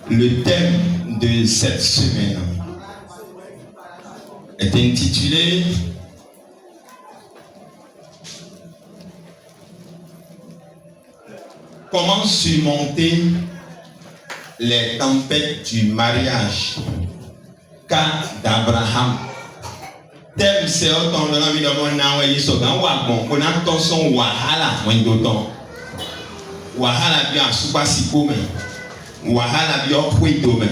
Le thème de cette semaine est intitulé Comment surmonter les tempêtes du mariage? Cas d'Abraham. Thème c'est autant de la vie de mon âme et son on a ton son wahala wendoton. Wahala bien supasipo mais wahala bien kwito mais.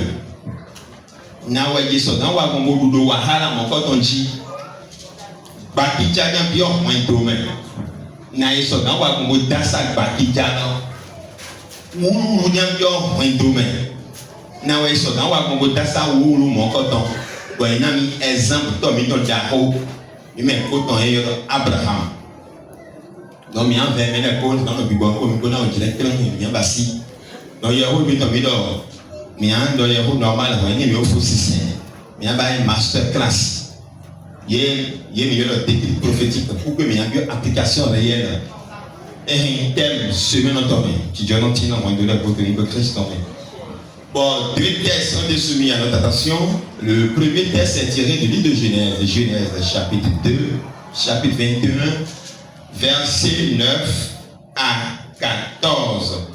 Na waje so na wa mo do wahala mo ko tonji. Bakija bien bien wendo mais. Na yeso na wa mo dasa bakija no. Wuru bien bien wendo mais. Na wa yeso na wa mo dasa wuru mo ko ton. Bon, il y a un exemple, il met autant Abraham. Donc, il y a un verre de pôle dans le bureau, comme il y a un directeur, il y a un bassi. Donc, il y a un bureau, il y a un bureau normal, il y a un faussissien. Il y a un masterclass. Il y a un décret prophétique pour que il y ait une application réelle. Et un thème, semaine en tombée, qui dit non, tiens, on va donner pour que le Christ tombe. Bon, deux textes ont été soumis à notre attention. Le premier texte est tiré du livre de Genèse, chapitre 2, chapitre 21, versets 9 à 14.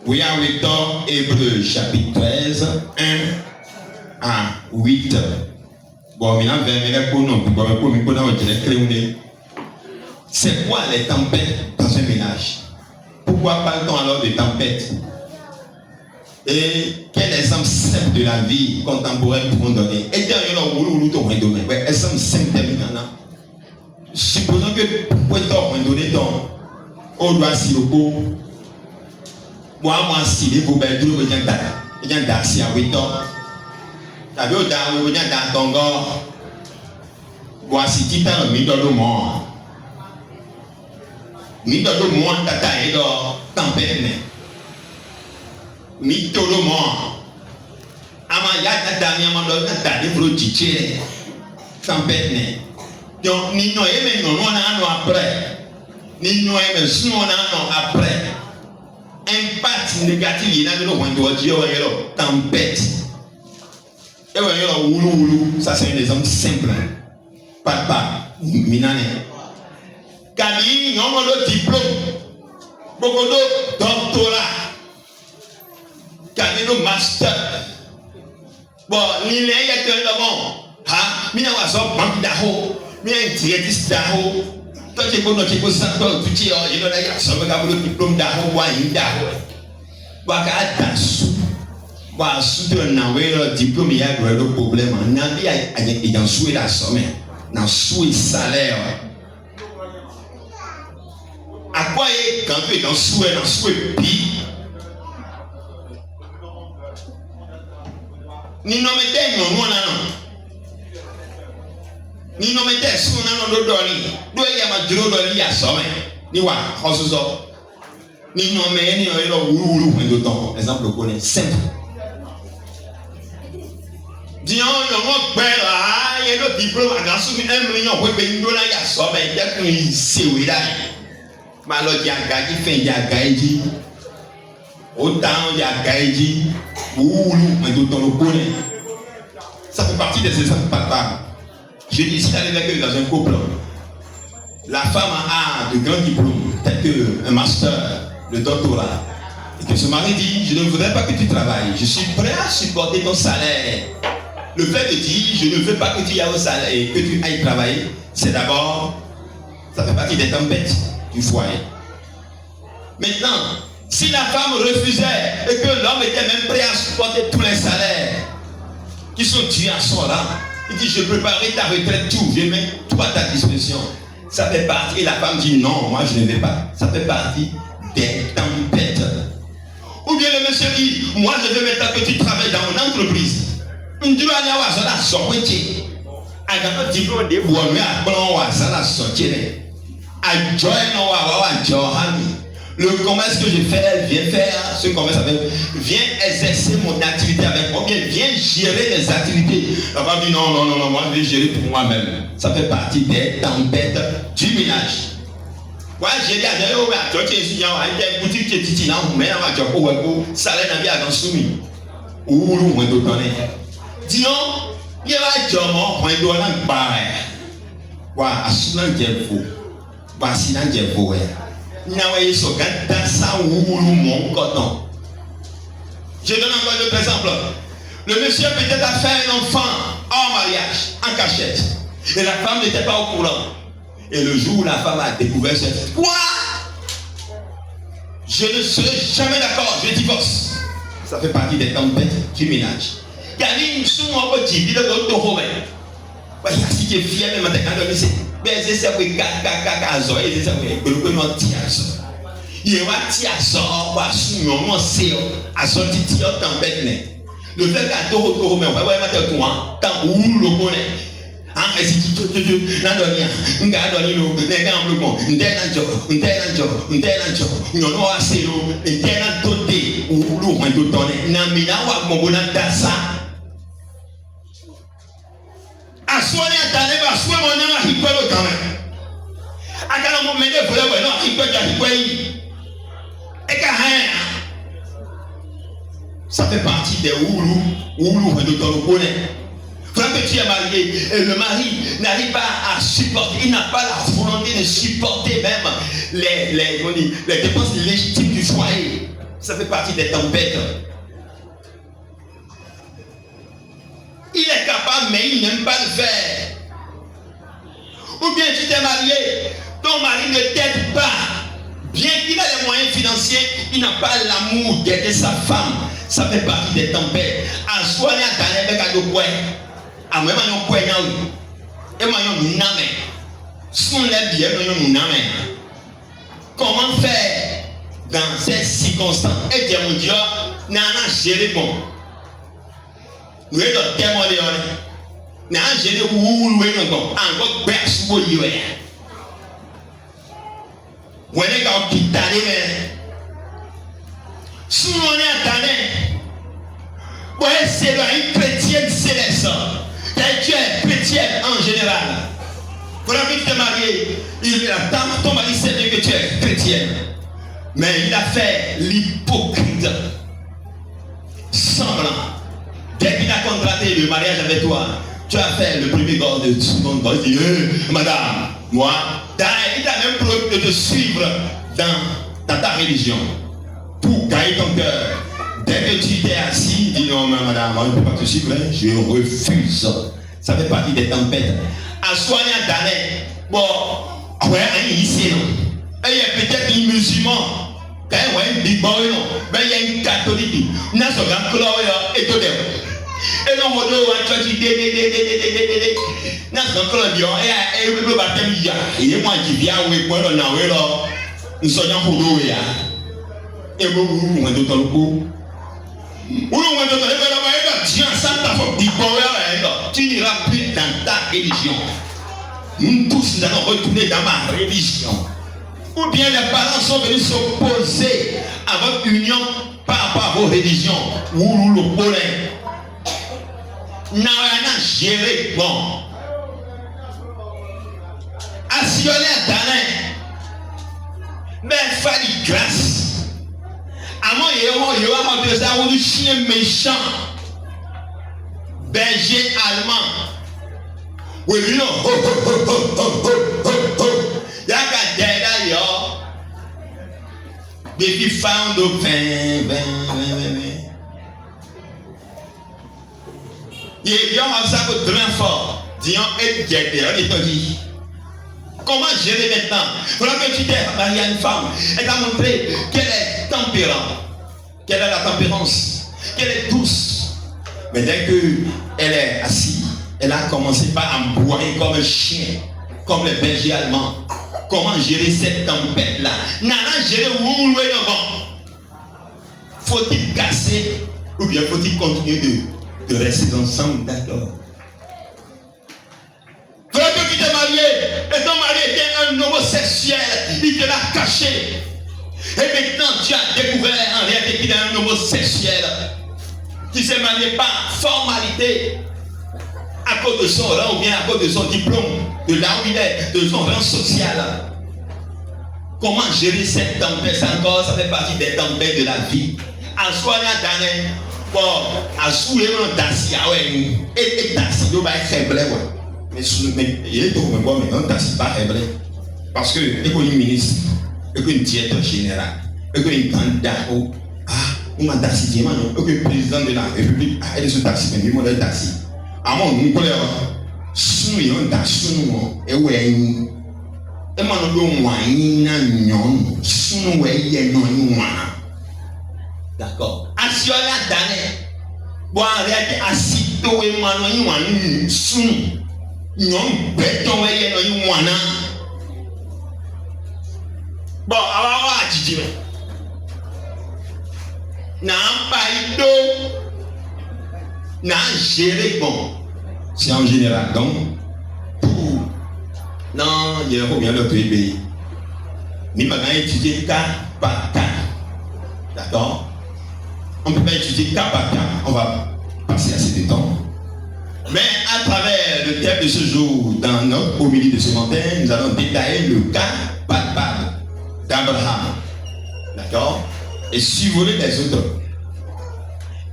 We are with Hébreu, chapitre 13, 1 à 8. Bon, maintenant, c'est quoi les tempêtes dans un ménage? Pourquoi parle-t-on alors de tempêtes? Et quel exemple simple de la vie contemporaine pouvons donner? Et d'ailleurs, exemple simple maintenant. Supposons que pour donner ton on doit s'y repos. Moi, si vous bedroom, il y a un dassi à 8 ans. T'as vu, il y a un ton corps. Voici qui t'a mis dans le monde. Mis dans le monde, t'as été dans tempête. Mi todo mo ama ya tata mi ama do tata de fro chiche tempête ne donc ni no e me no na no après ni no e me suno na no après impact négatif yi na me no wando ji o yelo tempête e wa yelo wulu ça c'est un exemple simple papa minane kami nyomo do diplôme beaucoup de doctorat Kamino master. Bon, ni les y a que bon. Ha, mi na wa so bank daho, mi en directrice daho. Toi tu connais tu peux ça toi tu dis oh, il y a ça me gabo diplôme daho wa daho. Wa ka dasu. Wa su na we diplôme ya gros problème. Na bi a dans soué la somme. Na soué salaire. À quoi est quand tu es dans soué bi ni no mete no no ni no mete su na no do ni do ya ma duro do ya so me ni wa hosuzo ni no me ni o ilo wuru wendo ton exemple ko ni simple dion yo mo gbe la ye do diplôme aga su mi million ko be ndo na ya so me je kun se we dai ma lo ja ga ji fen ja ga ji o down ya ga ji ça fait partie des exemples papa. Je dis ici dans un couple. La femme a de grands diplômes, tels que un master, le doctorat. Et que ce mari dit, je ne voudrais pas que tu travailles. Je suis prêt à supporter ton salaire. Le fait de dire, je ne veux pas que tu ailles au salaire et que tu ailles travailler, c'est d'abord, ça fait partie des tempêtes du foyer. Maintenant, si la femme refusait et que l'homme était même prêt à supporter tous les salaires qui sont dus à son rang, il dit je préparerai ta retraite, tout, je mets tout à ta disposition. Ça fait partie, et la femme dit non, moi je ne vais pas. Ça fait partie des tempêtes. Ou bien le monsieur dit, moi je veux maintenant que tu travailles dans mon entreprise. Le commerce que je fais, viens faire ce commerce avec, viens exercer mon activité avec moi, bien viens gérer les activités. La femme dit non, moi je vais gérer pour moi-même. Ça fait partie des tempêtes du ménage. Ouais, j'ai dit à Dieu, tu es étudiant, tu es boutique, tu es titinant, mais là, tu as un salaire dans la vie à soumis. Ou nous, on doit donner. Disons, il y a un job, on doit en parler. Ouais, à ce moment-là, j'ai faux. Voici là, j'ai faux. Nous avons eu ce gars dans sa ou mon coton. Je donne encore d'autres exemples. Le monsieur peut-être a fait un enfant hors mariage, en cachette. Et la femme n'était pas au courant. Et le jour où la femme a découvert cette quoi, je ne serai jamais d'accord, je divorce. Ça fait partie des tempêtes du ménage. Il y a une somme en petit, il y a d'autres romains. Si tu es fier, même quand tu es c'est oui, cacacazo, et c'est oui, que nous avons tiré à ça. Il y a un tir à ça, on va soumettre, c'est à son petit tempête. Le fait qu'à tout romain, on va voir maintenant toi, tant où le connaît. Ah, et si tu n'as donné, on a donné nous, les gars, le bon, on t'a assez l'eau, et t'as doté, ou l'eau, on doit donner, n'a mis là, ou mon bon ça. À soigner à ta lèvre, à soigner mon nom, à Hippolyte quand même. À quel moment, mais il faut le voir, non, Hippolyte. Et qu'à rien. Ça fait partie des oulous, on doit le connaître. Quand tu es marié et le mari n'arrive pas à supporter, il n'a pas la volonté de supporter même les dépenses légitimes du foyer. Ça fait partie des tempêtes. Il est capable, mais il n'aime pas le faire. Ou bien tu t'es marié, ton mari ne t'aide pas. Bien qu'il a les moyens financiers, il n'a pas l'amour d'aider sa femme. Ça fait partie des tempêtes. À soigner à ta lèvre avec un point. À moi, je suis un peu et moi, je suis un peu. Si on lève bien, je suis un peu. Comment faire dans ces circonstances? Et Dieu mon Dieu, nous avons géré bon. Nous avons témoigné. Nous avons géré où nous avons encore perçu. Vous avez un hôpital. Si on est à c'est une chrétienne céleste. Tu es chrétienne en général. Pour la vie de te marier, ton mari sait bien que tu es chrétienne. Mais il a fait l'hypocrite. Semblant. Dès qu'il a contracté le mariage avec toi, tu as fait le premier gars de seconde gars. Il dit, madame, moi, il t'a même promis de te suivre dans ta religion. Pour gagner ton cœur. Dès que tu t'es assis, dis non, madame, je ne peux pas te suivre, je refuse. Ça fait partie des tempêtes. À soigner à Danet, bon, ouais, ici, non. Il y a peut-être un musulman, quand il y a un big boy, non. Mais il y a une catholique, il y a un grand clore et tout. Et non, on doit dire, il y a un grand clore, et le baptême, il y a moi qui viens, oui, pour le naoué, nous sommes en roue, et vous, on est dans le coup. Tu n'iras plus dans ta religion. Nous tous nous allons retourner dans ma religion. Ou bien les parents sont venus s'opposer à votre union par rapport à vos religions. Ou le problème. N'a rien à gérer. Bon. Assionner à talent. Mais fallait grâce. À moi, il y a un chien méchant, berger allemand. Oui, non. Il y a qu'à dire là, baby found the pain. Il y a un sac très fort. Disons, et il te dit. Comment gérer maintenant? Voilà que tu t'es marié à une femme. Elle t'a montré qu'elle est tempérante. Quelle est la tempérance? Qu'elle est douce. Mais dès qu'elle est assise, elle a commencé par aboyer comme un chien, comme les bergers allemands. Comment gérer cette tempête-là? Nana gérer où nous faut-il casser ou bien faut-il continuer de rester ensemble? D'accord. Voilà que tu t'es marié et ton mari était un homosexuel, il te l'a caché. Et maintenant tu as découvert en réalité qu'il est un homosexuel qui s'est marié par formalité à cause de son rang ou bien à cause de son diplôme, de là où il est, de son rang social. Comment gérer cette tempête encore, ça fait partie des tempêtes de la vie. En soi, il y a d'années, bon, à soulever un tassi, ah ouais, et tassi, il va être faible, mais il est tout le monde, mais un tassi pas faible. Parce que, il y a une ministre, il y a une directeur général, il y a une candidat, ah, on a tassi, il y a un président de la République, ah, il est sur tassi, mais il y a un tassi. Ah, mon, nous, sous il y a un tassi, et ouais, et moi, nous avons d'accord. Assuré la dernière. Bon, arrêtez à citer et moi, nous avons sous nous béton et nous avons bon, alors, Didi, n'a pas eu n'a géré bon. C'est en général, donc, pour. Non, il y a combien de pays. Mais maintenant, étudier cas par cas. D'accord? On ne peut pas étudier cas par cas. On va passer assez de temps. Mais à travers le thème de ce jour, dans notre homélie de ce matin, nous allons détailler le cas palpable d'Abraham. D'accord? Et suivre les autres.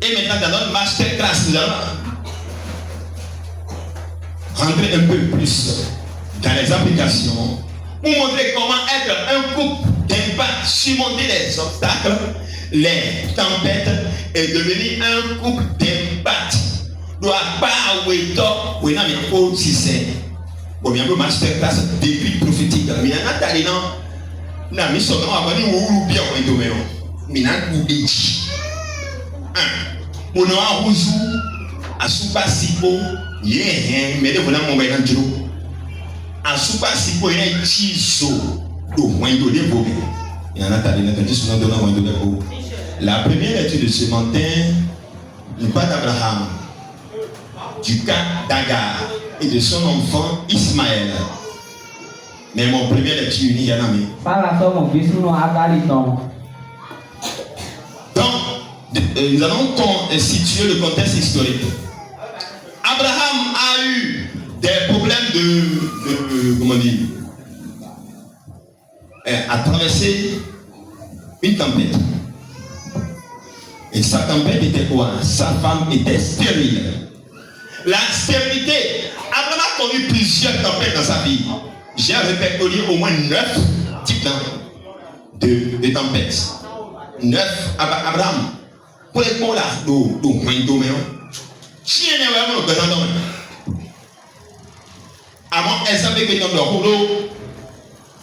Et maintenant, dans notre masterclass, nous allons rentrer un peu plus dans les applications pour montrer comment être un couple d'impact, surmonter les obstacles, les tempêtes et devenir un couple d'impact. Doit pas ou non mais faut si c'est bon bien le masterclass début prophétique mais y en a talent na mi so non abani ou bien ou domaine mais na ou dit un on a ouzu asupa sipo ye mais de voilà mon bain dans jiro asupa sipo ye chiso do moins do développé il y en a talent quand juste nous donnons moins de développé. La première étude de ce matin le pas d'Abraham, du cas d'Agar et de son enfant Ismaël. Mais mon premier lecture unique, Yanami. Donc, nous allons situer le contexte historique. Abraham a eu des problèmes de comment dire, a traversé une tempête. Et sa tempête était quoi? Sa femme était stérile. La stérilité, Abraham a connu plusieurs tempêtes dans sa vie. J'ai répertorié au moins 9 types de tempêtes. 9 Abraham. Pour les mots là, si on est vraiment le grand homme, avant exemple que dans le rouleau,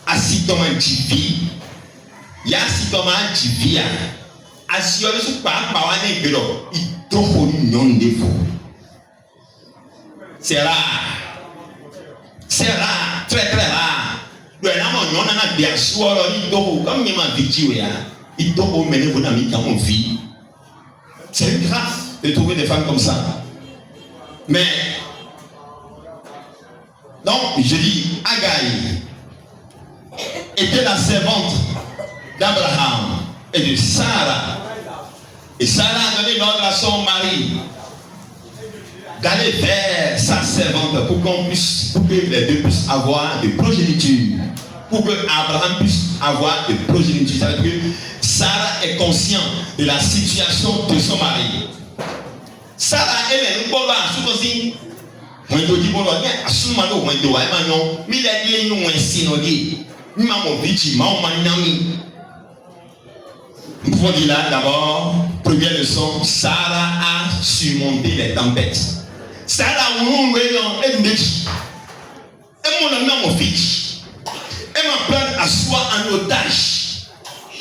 assis-toi en jivi, il y a assis-toi en jivi, assis-toi sur par un écolo, il trouve une non défaut. C'est rare. C'est rare. Très très rare. Le on a bien sûr, comme il m'a dit, il doit mener vos amis dans mon vie. C'est une grâce de trouver des femmes comme ça. Mais, donc, je dis, Agaï était la servante d'Abraham et de Sarah. Et Sarah a donné l'ordre à son mari d'aller vers sa servante pour que les deux puissent avoir de progéniture. Pour que Abraham puisse avoir de progéniture. Ça veut dire que Sarah est consciente de la situation de son mari. Sarah, elle est une bonne chose aussi. On dit bon, assumons-le, on dit mais il a dit nous insinué. Nous m'avons dit nous pouvons dire là d'abord, première leçon, Sarah a surmonté les tempêtes. Sarah elle me dit, elle m'a mon fils, elle m'a pris à soi en otage,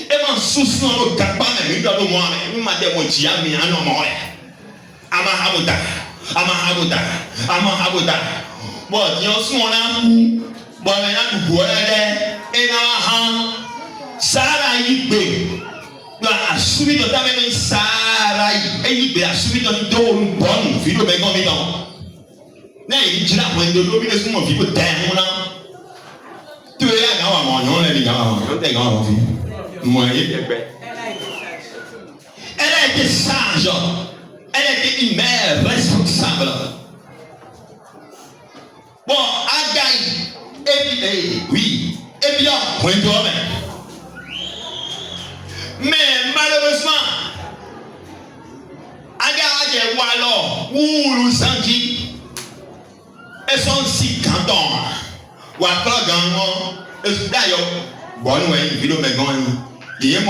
elle m'a soucié en otage, mais elle m'a dit, mon Dieu, mais un homme, Amahabuta. Bon, il y a son nom, bon, il y a du bois, et là, Sarah y est. A subi dans ta même Sarah et a subi dans le dos une bonne fille de bégon bégon. Il dit là pour une de l'eau, il est mon fille pour terre. Tu es là, non, elle est là, elle est là, moi, elle a été sage, elle a été une mère responsable. Bon, Agaï, et puis, oui, et bien, point de Mais malheureusement, Agarade Walo, ou Sanji, elles sont si cantons. Ou après, d'ailleurs, bon, nous, il y a mis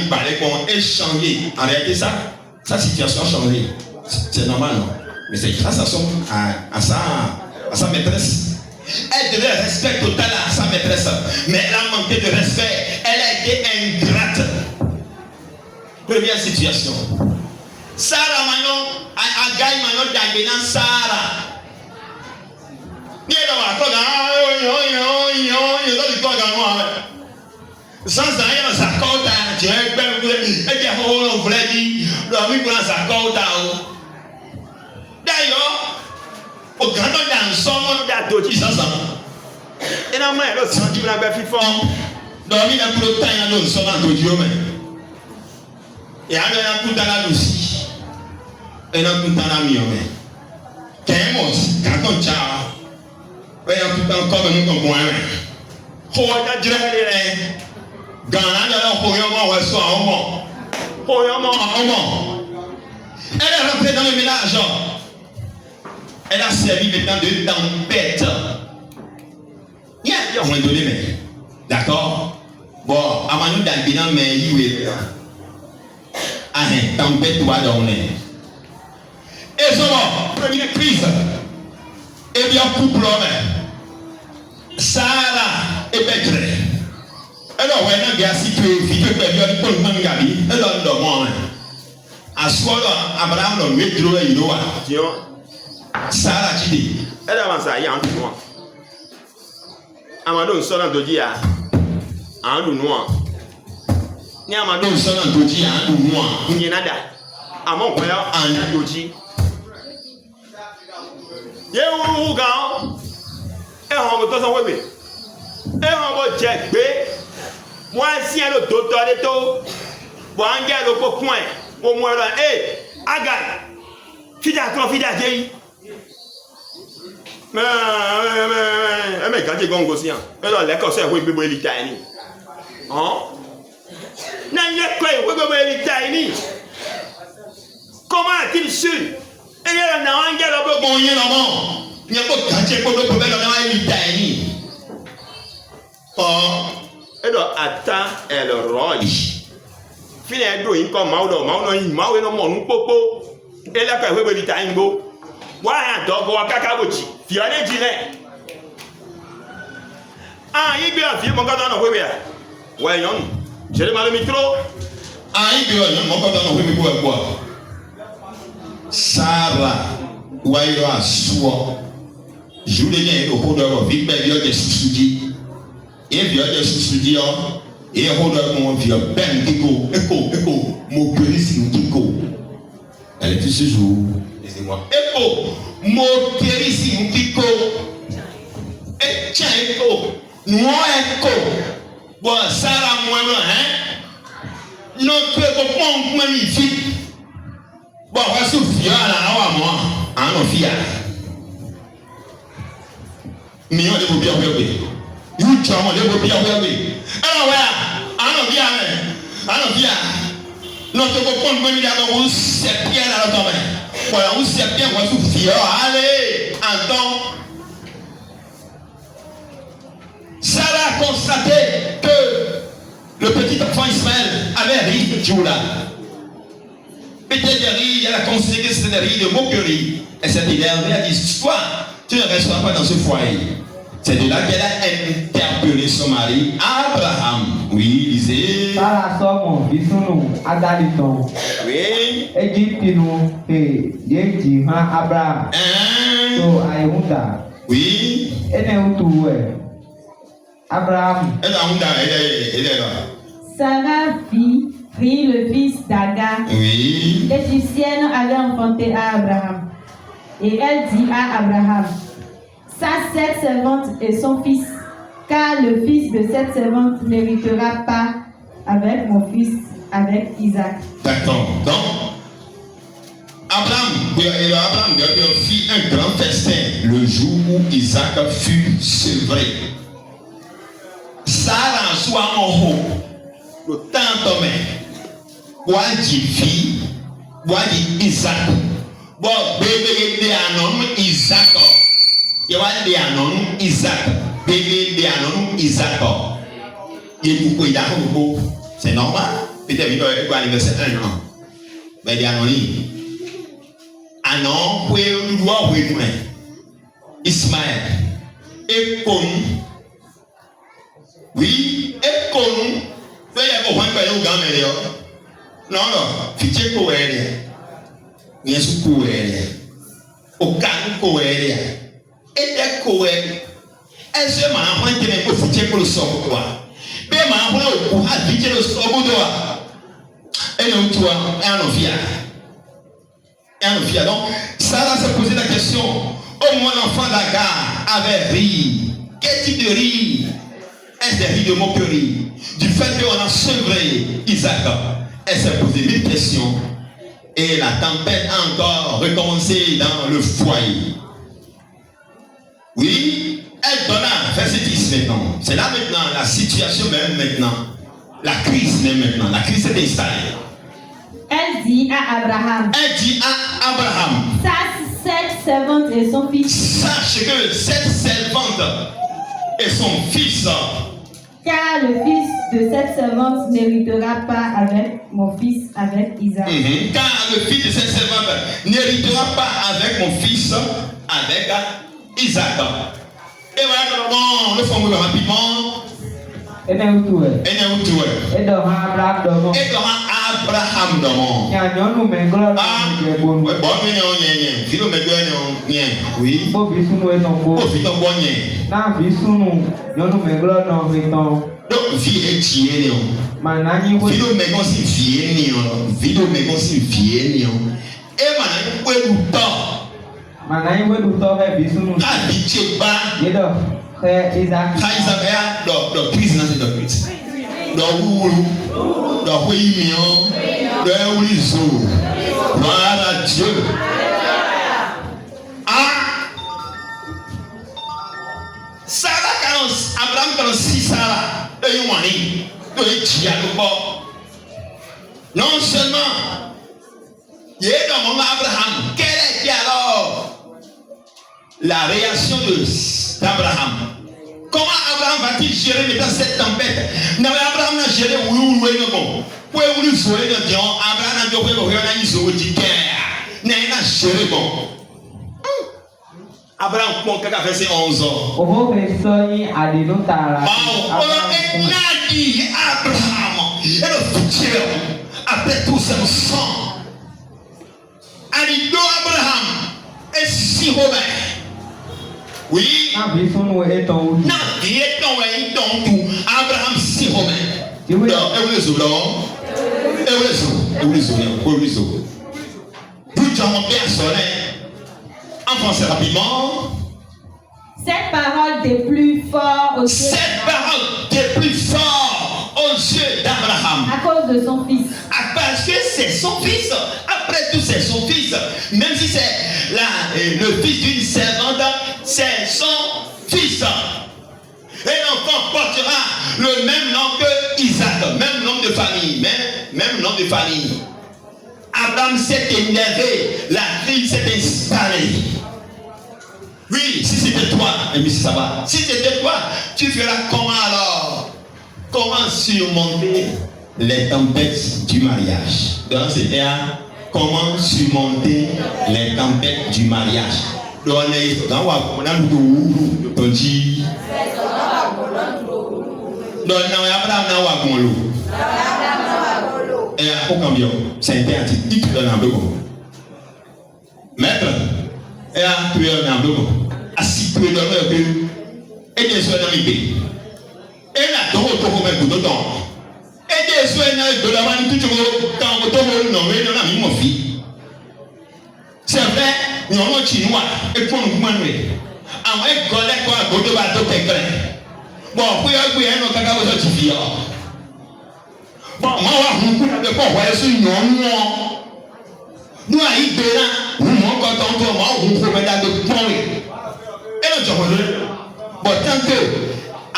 par les cons échangés. En réalité, sa situation a changé. C'est normal, non? Mais c'est grâce à sa maîtresse. Elle devait respect total à sa maîtresse, mais elle a manqué de respect. Elle a été ingrate. Première situation. Sarah Magnon, Agaï Magnon d'Agénan Sarah. Sans rien, ça compte. Tu es un peu. Et tu voulait dire, l'homme prend sa compte. D'ailleurs, au grand dans son monde d'adoption, sans et non, mais le senti la belle fille fort. Dormir un peu de temps, il y a un son d'adoption. Et il y a un coup dans la douce. Et un coup dans la mienne. Qu'un mot, quand on tient. Et un coup dans le corps de nous comme moi. Oh, il y a déjà les. Gana de l'envoyement ou soit en bon. Elle est rentrée dans le ménage. Elle a servi maintenant de tempête. Il y a un moment donné, mais. D'accord? Bon, à Manu d'Albina, mais il est. Ah, tempête, toi, donner. Et ça va, première crise. Et bien, couple, Sarah et Bétré. Alors, ouais, non, gars, si tu es vite, tu es bien, tu peux me gabi. Alors, non, moi, à ce moment-là, Abraham, on met trop et il doit. Sarah, tu dis. Elle avance à y en tout. Amado, son de dire, en nous noir. Ni Amado, son de dire, en nous noir. Il y en a là. À mon père, en doji. Yé ou gars, et on va tous en web. Et on va checker. Moi, si elle est docteur de tout, bon, on gagne le point. Au moins, hé, Agal, fidèle, mais quand tu es gongosien, alors l'écossais, oui, bébé, il est tiny. Hein? Non, il y a quoi, oui, bébé, il est tiny. Comment a-t-il su? Et il y a un angle, bon, il y a un moment. Il n'y a pas de quartier pour le problème, il est tiny. Oh. Et donc, attends, elle roge. Fini à dos, il comme Maudo, Maudo, non, mon popo. Et là, quand vous avez dit, Tango, voilà, donc, on va cacabochi. Fiona Gilet. Ah, il y a un film, mon gars, dans le web. Ouais, non, j'ai le mal au micro. Ah, il y a un film, mon gars, dans le web, quoi. Sarah, ouais, là, soit. Je voulais dire, au cours de la vie, il y a des soucis. Et puis, il y a des soucis, et il y a ben Kiko, mon périssi Kiko. Elle est tous ce jour. Laissez-moi. Eko, mon périssi Kiko. Et tiens, Eko, noir Eko. Bon, ça la moi, hein? Non, tu es au point, moi, mi fille. Bon, on va se fier à la moi. Ah, non, fier. Mais on est pour bien regarder. You chama de bo bia wewe. Ah wa, ano bia me. Ano bia. No to ko pon mo mi da bo se pia la to me. Voilà, on se pia wa su fia. Allez, attends. Sarah a constaté que le petit enfant Ismaël avait ri de Djoula. Peut-être elle a considéré que c'était des de moquerie. Elle s'est énervée, elle a dit, toi, tu ne resteras pas dans ce foyer. C'est de là qu'elle a interpellé son mari, Abraham. Oui, il disait. Para somos, Visuno, Adaliton. Oui. Egyptino, Yeji, Abraham. So, Ayunda. Oui. Elle est où tout, Abraham. Elle est là. Sarah prit le fils d'Agar. Oui. L'Égyptienne avait enfanté à Abraham. Et elle dit à Abraham, cette servante est son fils, car le fils de cette servante n'héritera pas avec mon fils, avec Isaac. D'accord. Donc, Abraham fit un grand festin le jour où Isaac fut sevré. Sarah soit en haut. le temps tomé. Bois dit fille, bois dit Isaac. Bon, bébé de anon Isaac. Il va de anon Isaac. Bébé de anon Isaac. Il est beaucoup d'accord. C'est normal. Peut-être qu'il doit anniversaire un an. Mais il y a un anon, vous pouvez nous Ismaël. Et connu. Oui, et connu. Il y a beaucoup de gens qui ont non, fichier cohérent. Il y a ce cohérent. Aucun cohérent. Et des cohérents. Est-ce que ma maman qui n'est pas fichier pour le sort quoi? Mais ma maman a fichier le sort pour toi. Et donc, toi, un fier. Donc, Sarah s'est posé la question. Au moins, l'enfant d'Agar avait ri. Quel type de rire? Est-ce des rires de moquerie? Du fait qu'on a sevré Isaac. Elle s'est posé 1000 questions. Et la tempête a encore recommencé dans le foyer. Oui, elle donna, verset 10 maintenant. C'est là maintenant, la situation même maintenant. La crise même maintenant. La crise s'est installée. Elle dit à Abraham. Cette servante et son fils. Sache que cette servante et son fils. Car le fils de cette servante n'héritera pas avec mon fils, avec Isaac. Car le fils de cette servante n'héritera pas avec mon fils, avec Isaac. Et voilà, le fond rapidement. Et bien, où est? Et dans Abraham dormant. Abraham dormant. Il y a un homme qui est bon. Bon, oui. Faut que nous soyons bons. Non, bisous, nous. Donc, vie est tienne. Manani, vidéo mais qu'on s'y fie, vidéo mais qu'on s'y fie, et maintenant, où est le temps? Manani, où est le temps? Bisous, nous. Habitué pas. Il est frère Isaac. Isaac, dans crise, dans cette crise. Dans Oulu, dans Ouimion, dans Oulizo. Voilà Dieu. Sarah, Abraham, 46 Sarah, et Youani, et Tiago. Non seulement, il est dans mon Abraham. Quelle était alors la réaction d'Abraham? Comment Abraham va-t-il gérer maintenant cette tempête? Non, Abraham n'a géré où bon. Pour où jouer dans Dieu, Abraham n'a pas joué dans Iso du guerre. N'a géré bon. Abraham, comment quelqu'un fait ses 11 ans? Oh, mais ça y est, à des notes à la. Et Nadi, Abraham, et le futur, après tout ce sang. Alido Abraham, et si Robert. Oui. Non, bisous, nous est ton. Non, il est ton tout. Abraham si Romain. Non, et vous les en français rapidement. Cette parole des plus forts aux yeux. Cette parole des plus forts aux yeux d'Abraham. À cause de son fils. Parce que c'est son fils. Après tout, c'est son fils. Même si c'est le fils d'une servante, c'est son fils. Et l'enfant portera le même nom que Isaac, même nom de famille, même nom de famille. Abraham s'est énervé, la crise s'est installée. Oui, si c'était toi, mais ça va. Si c'était toi, tu feras comment alors? Comment surmonter les tempêtes du mariage? Donc c'était comment surmonter les tempêtes du mariage. Donc on a le dit. Donc et à combien? C'est interdit. Dit tu donnes un peu. Maître, et à tu es un peu. Assis tu es dans le peu. Et des soins dans l'idée. Et là, tu vas même pour d'autant. Et des soins de la main, tu vas dans le temps, non, mais dans la vie, mon fils. C'est vrai, nous avons chinois et pour nous manuer. À moi, collègue, quoi, pour te battre, t'es clair. Bon, puis, nous avons certifié. Bon, moi, on va pas voir ce nom. Nous, à Ibéra, nous, quand on tombe, on peut mettre de point. Et nous, bon, tant que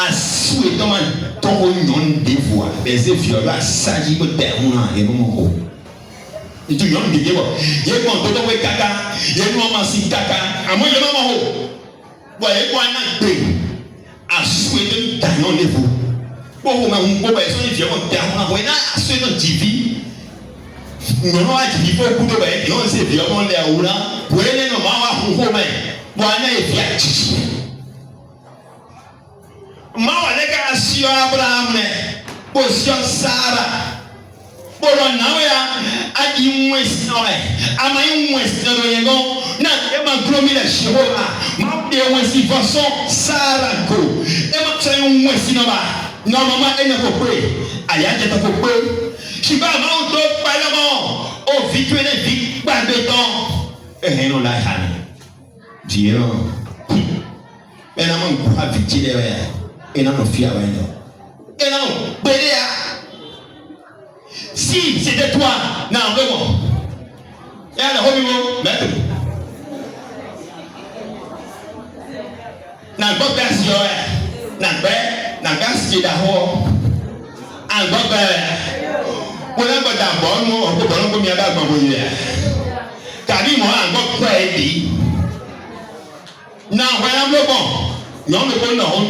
a souhaitant ton union des voix, les efforts, la sagesse de terre, et non. Et tu yon dit, il y a un toto de caca, il y a un moment si caca, à moi, il y a un moment. Voyez quoi, on a deux. A souhaité un de vous. Pour vous, on peut pas essayer de faire un terme, on a souhaité un TV. Non, non, il faut beaucoup de bêtes, non, c'est bien, on est où là. Vous allez nous voir, on va voir, on est fiers. Mawa leka asio Abraham ne posio Sarah bolo nawe adi mwesi nawe ama mwesi no yengo na ema gromi la shibola ma de mwesi façon Sarah ko ema tsayo mwesi no ba no mama ena ko pe ayaje ta ko pe shiba ma o do palamo o vitu ene vi ba beton no la hani dio ena man ko avitile we. Et non, et non, Béléa. Si c'était toi, non, vraiment. Et alors, au maître. N'a pas perçu, n'a pas perçu d'abord. Un bon père. Pour un bon d'abord, moi, on peut pas nous combien d'abord pour lui. Car dis-moi, un bon père dit. Non, voyons le bon. Non, le bon, non, on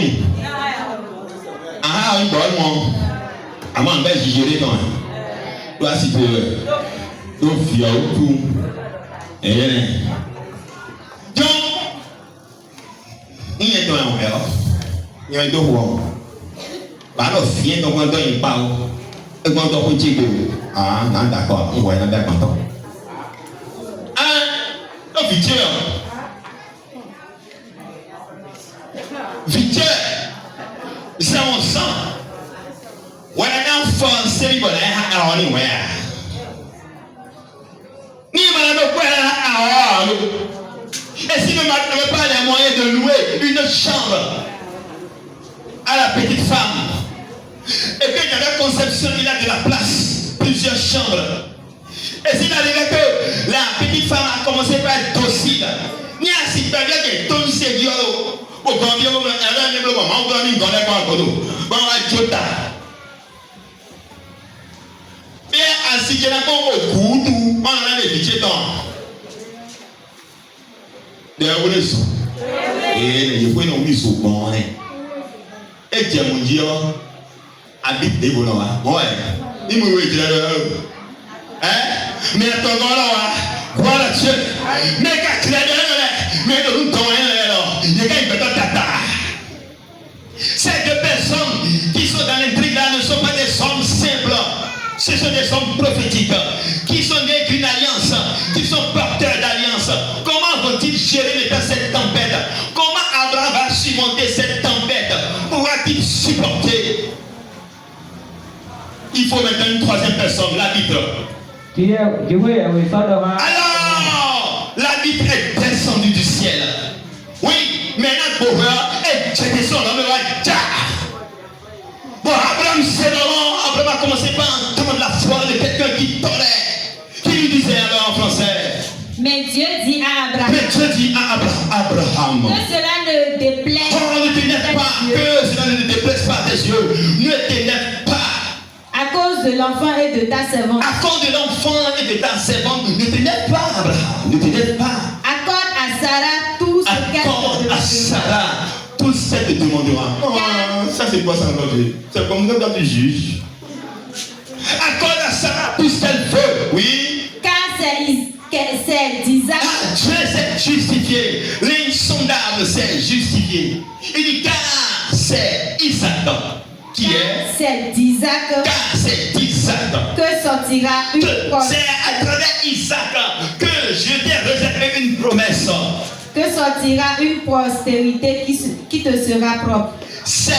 ah, un bon moment. Avant de gérer, non. Toi, si tu veux. Donc, il y a tout. Et donc, il y a tout un verre. Il y a deux roues. Par le fien, donc, on il parle. Et quand on dit que. Ah, non, d'accord. On voit un verre content. Ah, non, vite. Vite. C'est mon sang. When I'm from Célibataire, I only wear. Ni madame quoi. Et si ne m'avez pas les moyens de louer une chambre à la petite femme, et que il y avait conception, il a de la place, plusieurs chambres. Et s'il arrivait que la petite femme a commencé par être docile, ni à si bien que tout c'est violent. Au combien vous avez un développement, on doit nous donner quoi pour nous. Bon, on va dire ça. Et ainsi que la bombe au cou, on a des pitiés dans. Des abonnés. Et les fois, on mis au bon. Et tiens, mon Dieu, habite des volants. Ouais, il me dit hein? Mais attends, là, voilà, Dieu. Mais qu'à créer, mais nous t'en ces deux personnes qui sont dans l'intrigue là ne sont pas des hommes simples, ce sont des hommes prophétiques qui sont nés d'une alliance, qui sont porteurs d'alliance. Comment vont-ils gérer cette tempête? Comment Abraham va surmonter cette tempête? Pourra-t-il supporter? Il faut maintenant une troisième personne, l'arbitre. Alors, l'arbitre est descendu du ciel. Oui, maintenant pour j'étais sur l'homme de bon, Abraham, c'est moment, Abraham a commencé par entendre la foi de quelqu'un qui tolère. Qui lui disait alors en français? Mais Dieu dit à Abraham. Mais Dieu dit à Abraham. Que cela ne déplaise oh, ne t'énerve pas. Que cela ne déplaise pas tes yeux. Ne t'énerve pas. À cause de l'enfant et de ta servante. À cause de l'enfant et de ta servante. Ne t'énerve pas, Abraham. Ne t'énerve pas. Accorde à Sarah tout ce qu'elle te demandera. Accorde à Sarah tout ce qu'elle te demandera. Oh, ça c'est quoi ça encore? C'est comme ça dans le juge. Accorde à Sarah tout ce qu'elle veut. Oui. Car c'est d'Isaac. Ah, Dieu s'est justifié. L'insondable s'est justifié. Il dit car c'est Isaac. Qui est? C'est d'Isaac. Car c'est d'Isaac que sortira une promesse. C'est à travers Isaac que je t'ai réservé une promesse. Que sortira une postérité qui te sera propre. C'est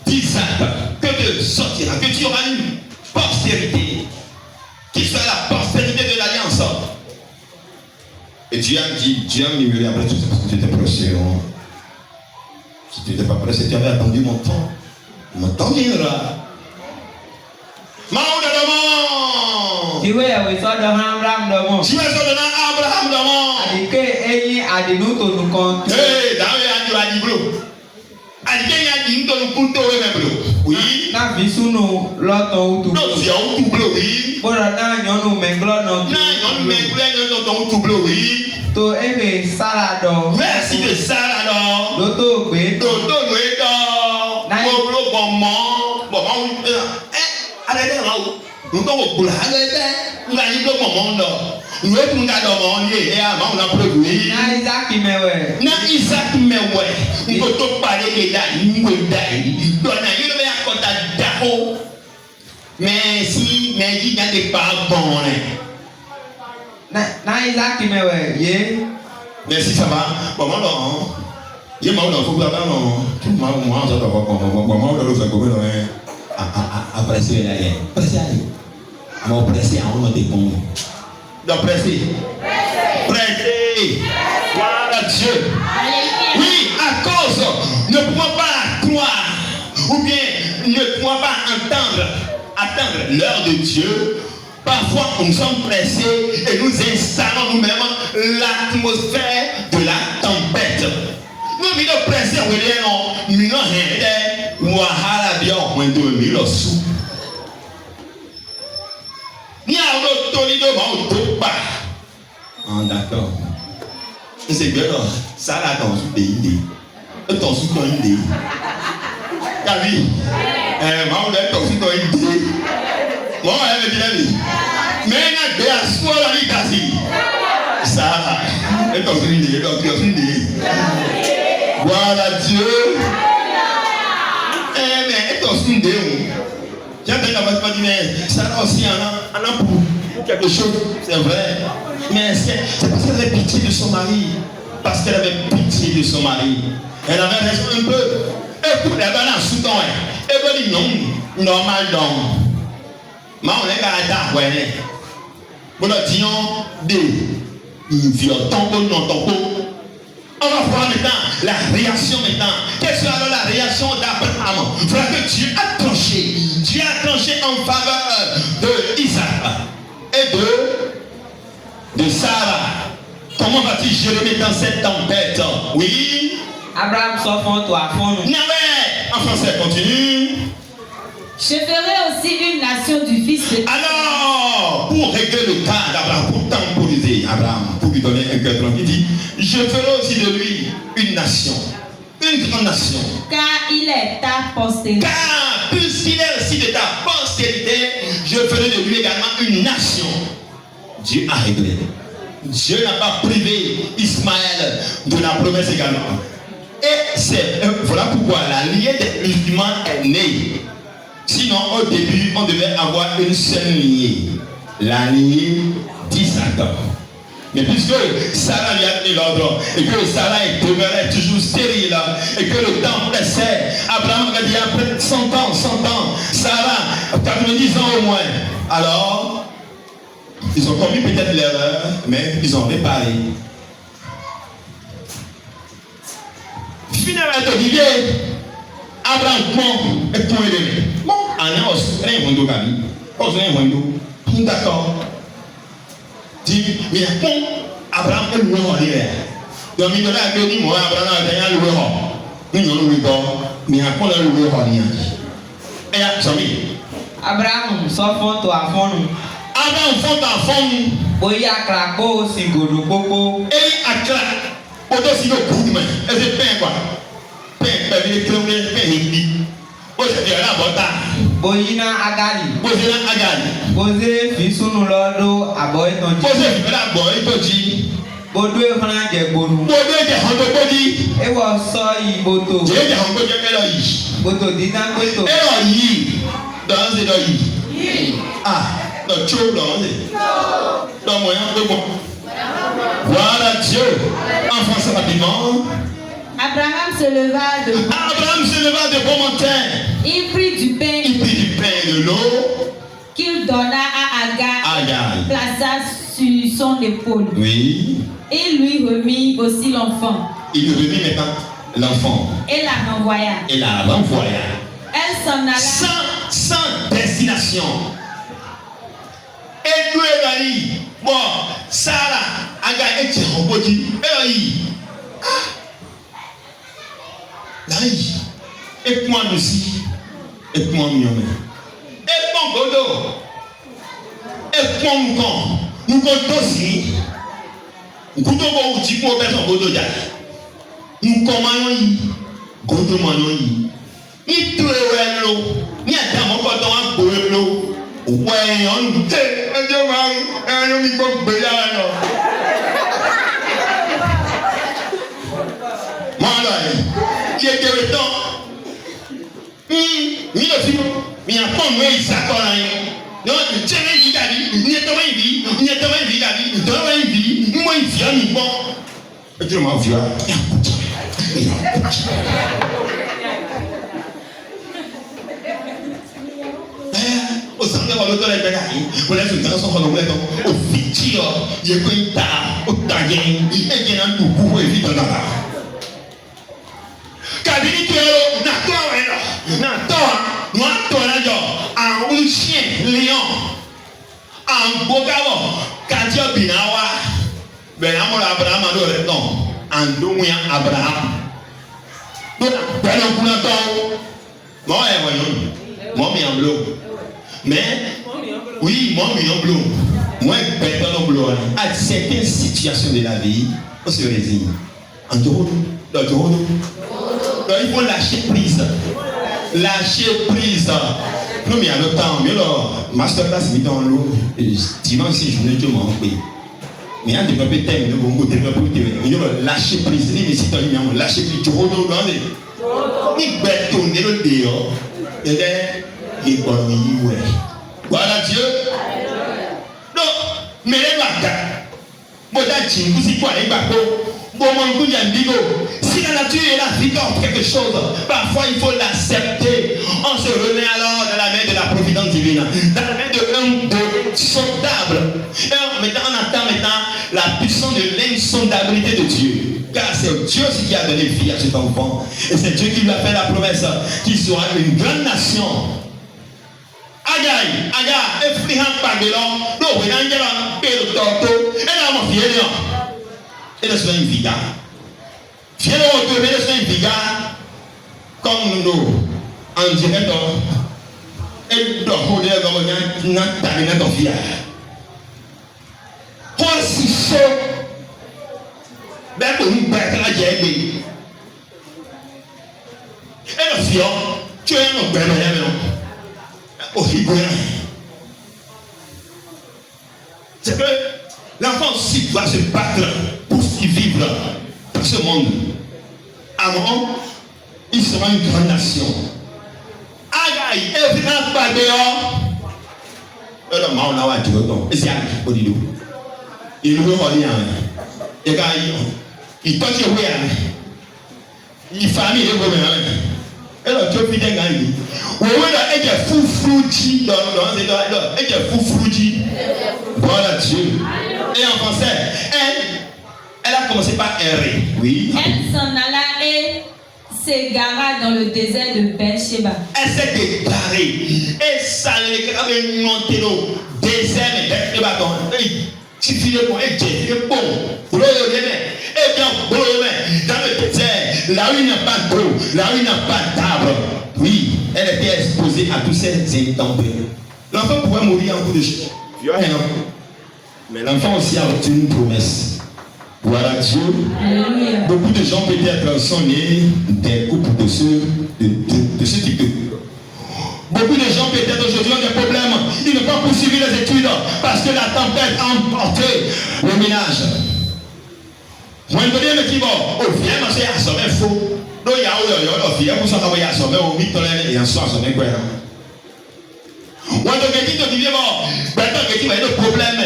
d'Isaac que te sortira, que tu auras une postérité qui sera la postérité de l'alliance. Et Dieu a dit, Dieu a murmuré après tout ça parce que tu étais pressé. Si tu n'étais pas pressé, tu avais attendu mon temps. Mon temps viendra. Tu veux Abraham d'amant. Tu veux Abraham d'amant. Adike enyi adinu to nukon. Hey, d'ailleurs, tu as dit bro. Oui. Na visunu loto utu. Non, c'est un tout bleu, oui. Bora na nyonu menglo no. Non, on met un tout bleu, oui. To ebe salado. Merci de ça, alors. Doto gbe. Dodo, oui, non. Bon, bon, bon, allez, là, nous sommes au boulot, allez, nous allons dans mon monde. Nous sommes dans mon monde, et à mon applaudi. Na Isaac mewe. Na Isaac mewe. Nous sommes parler de la nuit d'aïe. Donna, il va à côté d'Ao. Mais si, mais il n'y a pas bon. Na Isaac mewe. Ye. Merci, ça va. Bon, non. Il y a un faut que non. Tout le monde, ça doit pas comme après c'est là. Pressé. On pressé, on te bon. Donc pressé. Pressé. Voilà Dieu. Oui, à cause ne pouvons pas croire ou bien ne pouvons pas attendre l'heure de Dieu. Parfois, nous sommes pressés et nous installons nous-mêmes l'atmosphère de la tempête. Nous sommes pressés, nous sommes wahala bien au moins 2000 sous. Ni à l'autorité de ma ah, d'accord. C'est bien, ça là dans une idée. Dans une idée. T'as vu? Moi, on est dans une idée. Moi, on est bien. Mais il y a des soins dans les casiers. Ça, est dans une idée, dans une idée. Voilà Dieu. Mais est dans une idée. J'ai entendu la voix dire, mais ça là aussi, on a pour quelque chose, c'est vrai. Mais c'est parce qu'elle avait pitié de son mari. Parce qu'elle avait pitié de son mari. Elle avait raison un peu. Et pour les balans sous-temps, elle dit non, normal donc. Mais on est à la date, ouais. Bon, disons, des violents, non, on va voir maintenant la réaction maintenant. Quelle sera alors la réaction d'Abraham? Voilà que Dieu a tranché. Dieu a tranché en faveur de Isaac et de Sarah. Comment va-t-il gérer dans cette tempête? Oui. Abraham s'offre toi à fond. En français, continue. Je ferai aussi une nation du fils de... Alors, pour régler le cas d'Abraham, pour temporiser Abraham, pour lui donner un cœur tranquille, il dit, je ferai aussi de lui une nation, une grande nation. Car il est ta postérité. Car, puisqu'il est aussi de ta postérité, je ferai de lui également une nation. Dieu a réglé. Dieu n'a pas privé Ismaël de la promesse également. Et c'est voilà pourquoi la lignée des musulmans est née. Sinon, au début, on devait avoir une seule lignée. La lignée d'Isaac. Mais puisque Sarah lui a donné l'ordre, et que Sarah demeurait toujours stérile, et que le temps pressait, Abraham a dit après 100 ans, Sarah, 90 ans au moins. Alors, ils ont commis peut-être l'erreur, mais ils ont réparé. Finalement, Olivier, Abraham, bon, et point de bon, on a aussi un monde Gabi. On a un monde. D'accord. Dit, mais bon, Abraham est le roi. Donc, il y a un peu moi, Abraham a le roi. Nous avons le roi. Mais après, on a le roi. Et à Sami. Abraham s'offre toi à fond. Abraham font à fond. Oya krako singodo koko. Et à crack. Auto si le coup de main. Et c'est pain quoi. Pain, hindi. C'est la bota. Boyina agali. Boyina agali. Boze fisunu lodo aboy tonji. Boze fibela boy tonji. Bodwe fana je boru. Bodwe je hondo bodi. Ewo so yi boto. Je hondo je melo yi. Boto didan boto. Ero yi. Dans do yi. Ah, no cho dans c'est. Dans moyen de bon. Voilà Dieu. En français rapidement. Abraham se leva de bon matin. Il prit du pain. Et de l'eau. Qu'il donna à Agar. Plaça sur son épaule. Oui. Et lui remit aussi l'enfant. Il lui remit maintenant l'enfant. Et la renvoya. Elle s'en alla. Sans destination. Et nous évaluons. Bon, Sarah, Agar et Tchérobodi. Et là, Et moi aussi. Et moi mieux. Et moi godo. Et moi moukan. Moukan dosi. Godo bo uti pour personne godo ja. Moukan mayon godo mayon ni tuwe welo ni adamo ko to an gbowe lo. Ouais, on te, on mi gbọ́ gbé yára lọ. Mọ́ lọ ẹ̀, kékeré tán. Mi lọ sí mi àpọ̀ mọ́ ìsàkọ́ra yẹn. Ní tẹ́lẹ̀ yìí dàbí, ní ẹ̀tọ́wọ́ yìí bí, ní ẹ̀tọ́wọ́ yìí dàbí, ìtọ́wọ́ yìí bí, mọ́ ìfìyà mi gbọ́. Ẹ jẹ́ màá fi wá. O sangue é o valor da pega aí. Mulher ficando só falando mulher o fitio, e coita, o taguém, e que não do cu e vida nada. Cadê que eu na toa a chien lion, a bocavo, cadê binawa, benamo Abraham adore non, anduia Abraham. Belo kunato, moi é voyons, moi mi amblo. Mais, oui, moi, moi, à certaines situations de la vie, on se résigne. En dehors, il faut lâcher prise. Lâcher prise. Nous, mais à le temps, mais alors, masterclass, mis dans l'eau, dimanche, si je ne m'en prie. Mais il y a développé thème, nous avons développé thème. Il y a lâcher prise. Ni mais si tu as lâché prise, tu as ni bête tourner le dehors. Et voilà Dieu. Non, mais les vacances. Si la nature est la vie dans quelque chose, parfois il faut l'accepter. On se remet alors dans la main de la providence divine, dans la main de l'insondable. Et on attend maintenant la puissance de l'insondabilité de Dieu. Car c'est Dieu qui a donné vie à cet enfant. Et c'est Dieu qui lui a fait la promesse qu'il sera une grande nation. Agai, efrihan pagelo, no wenangela, pelo toto, ela mo fielio. Ela se invita. Fielo o ela se invita. Comme nous, en direct, et donc, on est comme na tabina ton fier. Pour si chaud, ben pour nous battre la jébé. Et le fion, tu es un ben c'est que l'enfant aussi doit se battre pour survivre dans ce monde. Avant, il sera une grande nation. Aïe, et vient pas dehors. Et le mal n'a pas dit non. Et c'est à qui pour dire. Il ne veut rien. Et quand il touche le rien, il famille est comme ça. Et le Dieu fit un gars. Oui, là, il y a foufrouji il y a foufrouji. Voilà Dieu. Et en français, elle a commencé par errer. Oui. Elle s'en alla et s'égara dans le désert de Beersheba. Elle s'est déclarée. Et ça l'est monté au désert de Beersheba. Tu finis pour être bon. Et bien, dans le désert, là où il n'y a pas d'eau, là où il n'y a pas d'arbre. Oui, elle était exposée à tous ces intempéries. L'enfant pouvait mourir en coup de chute. Mais l'enfant aussi a obtenu une promesse. Voilà Dieu. Alléluia. Beaucoup de gens peut-être sont nés des couples de ce type de. Beaucoup de gens peut-être aujourd'hui ont des problèmes. Ils n'ont pas poursuivi les études parce que la tempête a emporté le ménage. Moi, je me dis, bon, viens marcher à sommet faux. Non, il y a viens pour s'en envoyer à sommet au mythe et en soi à sommet quoi. Moi, je me dis, bon, maintenant que tu as des problèmes.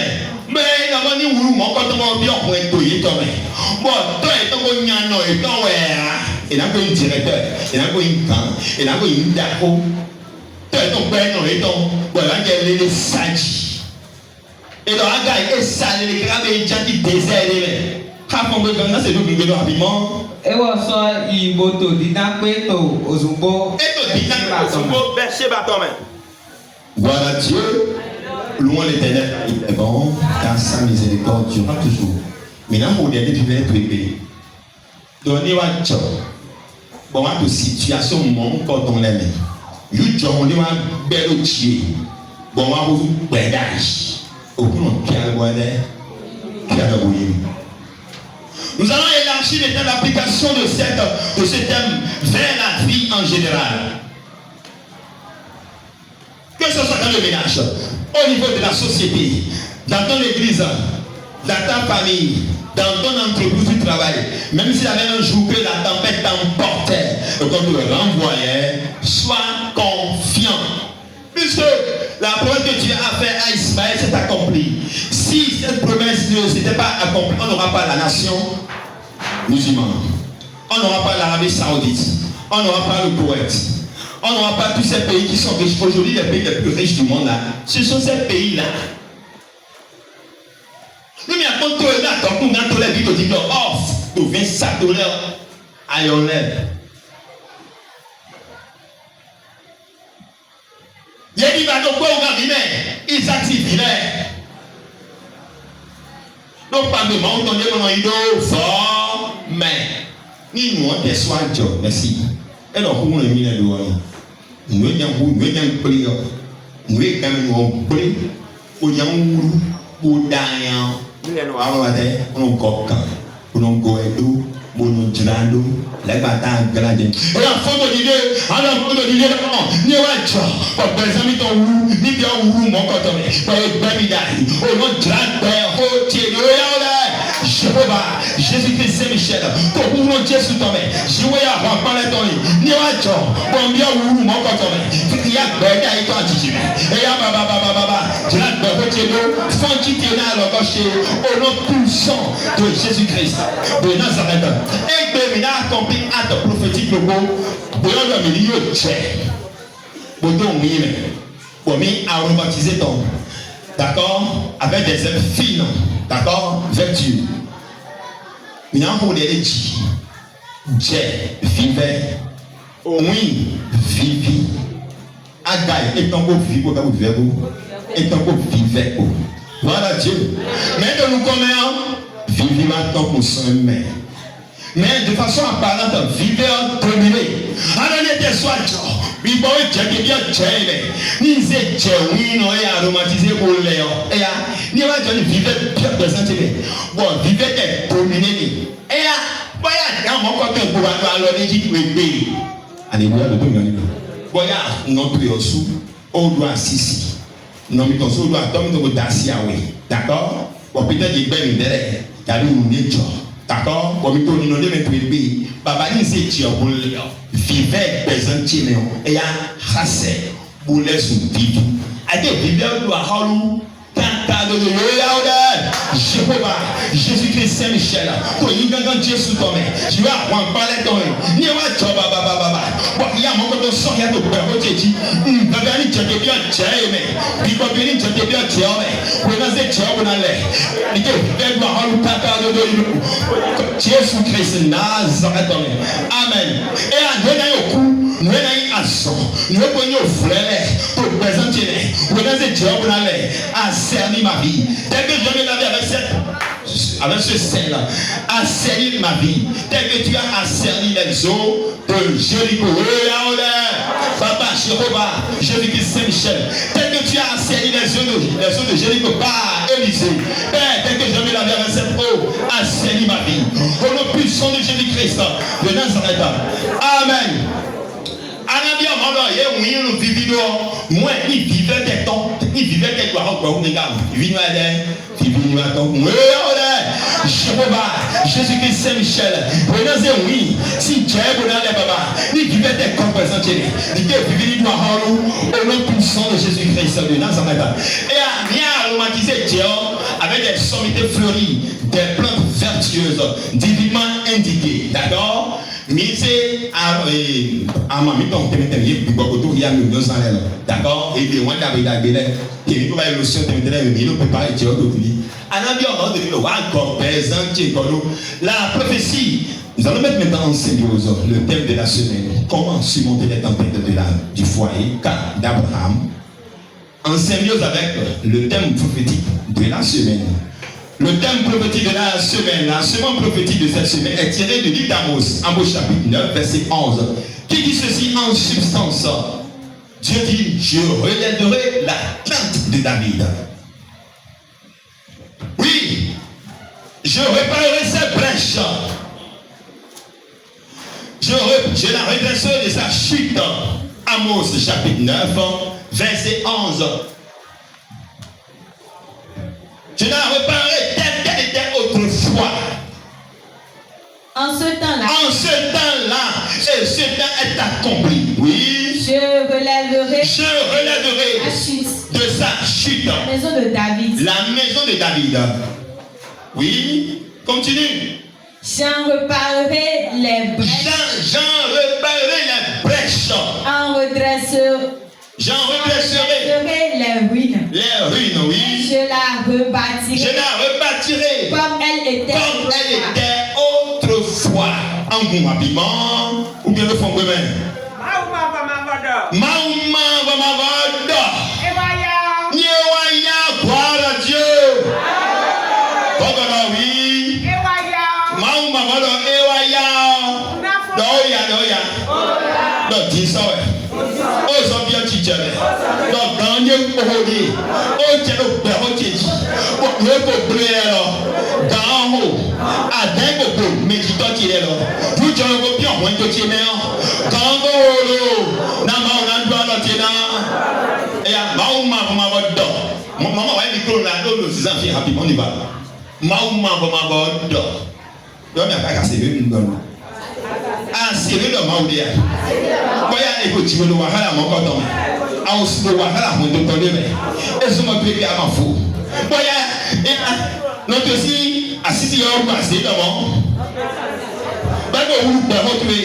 Mais il y a des gens qui ont bien pour être douillé. Bon, toi, et ton gouvernement, et ton ouais, il y a un directeur, il y a un camp, il y a un dako. Toi, et ton père, et ton, voilà, il y a les sages. Et donc, il y a les sages, les grabes, et il y a des déserts. C'est nous qui venons rapidement. Et on sort il moto d'Inapeto aux Zumbo. Voilà Dieu. Loin l'éternel, il est bon, car sa miséricorde durera toujours. Maintenant, pour dire que tu vas être aidé. Donnez-moi un job. Bon, ma situation, mon quand on l'aime. You John, you are belle chier. Bon, ma vous bédage. Aucun qui a le bonheur, qui a le bonheur. Nous allons élargir les thèmes d'application de ce thème vers la vie en général. Que ce soit dans le ménage, au niveau de la société, dans ton église, dans ta famille, dans ton entreprise du travail, même s'il y avait un jour que la tempête t'emportait, et qu'on te renvoyait, sois confiant. Puisque la promesse que tu as faite à Ismaël s'est accomplie. Si cette promesse ne s'était pas accomplie, on n'aura pas la nation musulmane. On n'aura pas l'Arabie Saoudite. On n'aura pas le Koweït. On n'aura pas tous ces pays qui sont riches. Aujourd'hui, les pays les plus riches du monde, là, ce sont ces pays-là. Nous, mais à ton là, quand on a tous les vies, on dit que off, tu viens $100 à yon lèvre. Il y a des gens qui ont ils s'activent. Donc, pas de monde, on dit que fort, mais ni nous, on te soit job, merci. Et donc, on est mis dans le doigt. Nous avons pris, nous avons pris, nous avons Jésus-Christ Saint-Michel, pour vous Jésus tomber. Je vais avoir parlé ton lit. Ni wa jo, bon bien ou mon cotomé. Il y a bébé à toi dit. Et ya baba. Je la bébé Dieu, fonti tena le gauche au nom puissant de Jésus-Christ de Nazareth. Et bébé n'a accompli acte prophétique le mot. Bon le milieu tché. Bon ton mime. Bon mi aromatiser ton. D'accord? Avec des herbes fines. D'accord? Vertu. Nous avons des légies. J'ai vivait. Oui, vivi. Agaï, et tant que vivre, vous vivez. Et tant que vivez. Voilà Dieu. Mais de nous commun, vivez maintenant pour son main. Mais de façon apparente, vivez en dominé. Alors, il était soit il faut que bien tchèle. Ni c'est tchèwi non et aromatisé pour léon. Et ni va te vivre bien présenté. Bon, vivre est dominé. Et voyage quand mon côté pour alors les dit bébé. Alléluia le bon nom. Voyage non plus au sous au doigt sisi. Non mais ton sous doigt tombe dans dacia oui. D'accord? Bon peut-être il ben derrière. Car nous nature. D'accord? Comme il tourne dans les bébés. Papa ni c'est tchèw pour léon. Vivait présenté néon et a chassé pour les sous-vivre. A dit vivait doit halou quand de Jéhovah Jésus-Christ Saint-Michel pour y gagner Jésus tomber. Je vais avoir parler ton ni wa joba baba. Bon il y a mon côté son il y a de peur tu dis baba ni tu bien tchème. Puis quand bien tu bien tchème. Pour dans cette tchème dans l'air. Il dit vivait doit halou quand de Jésus-Christ Nazareth. Amen. Et à donner nous avons action, nous avons frère pour présenter, nous avons job dans l'air, à servir ma vie. Tel que je vais la vie avec ce sein-là, à servir ma vie. Tel que tu as asserni les eaux de Jéricho. Papa, Jéhovah, Jésus-Christ Saint-Michel. Tel que tu as asserni les eaux de Jéricho par Élisée. Père, tel que je vais la vie avec cette eau, asserni ma vie. Au nom puissant de Jésus-Christ de Nazareth. Amen. Anabia Molo, il y a un vivido, moi, il vivait des temps, il vivait des quoi, on regarde, il vit à temps, Jéhovah, Jésus-Christ Saint-Michel, oui, si Dieu est bon, il vivait des compréhensions, il vivait au nom puissant de Jésus-Christ de Nazareth. Et à bien aromatiser Dieu avec des sommités fleuries, des plantes vertueuses, divinement indiquées, d'accord? Mais c'est à ma mi-temps, d'accord? Et puis, on a regardé, et il va y avoir le son, mais il ne peut pas être aujourd'hui. La prophétie, nous allons mettre maintenant en symbiose le thème de la semaine. Comment surmonter les tempêtes du foyer d'Abraham, en symbiose avec le thème prophétique de la semaine. Le thème prophétique de la semaine, la semaine prophétique de cette semaine est tiré du livre d'Amos, Amos chapitre 9, verset 11, qui dit ceci en substance. Dieu dit, je relèverai la plainte de David. Oui, je réparerai ses brèches. Je la redresserai de sa chute. Amos chapitre 9, verset 11. Je la réparerai telle qu'elle était autrefois. En ce temps-là. En ce temps-là, et ce temps est accompli. Oui. Je relèverai la chute de sa chute. La maison de David. La maison de David. Oui. Continue. J'en réparerai les brèches. J'en réparerai les brèches. J'en redresserai les ruines. Les ruines, oui. Je la rebâtirai. Comme elle était autrefois. En gros, rapidement. Ou bien le fond de main. Mauma Vamavoda. Niewaya, gloire à Dieu. Oui. Mauma Vamavoda, Ewaya. Doya. Donc, dis ça, oh, ça vient de Tchadjé. Donc, dans le Kohori, oh, tu es le père, oh, tu es dit. Oh, le cobré, alors. Dans le haut. À d'un coco, mais tu t'en tires, alors. Vous, tu as un copion, moi, tu es mère. Quand le haut, n'a pas, on a droit à l'autre, et à Mauma, Vamavoda. Maman, ouais, micro, là, nous, c'est un fille, rapidement, on y va. Mauma, Vamavoda. Donc, il n'y a pas qu'à se lever, une bonne. Ah, c'est le Maudéa. Voyez, écoute, tu veux le voir à mon coton. Ah, on se voit à mon coton. Et ce mot bébé à ma fou. Voyez, notre aussi, assis au passé d'avant. D'accord, vous pouvez retrouver.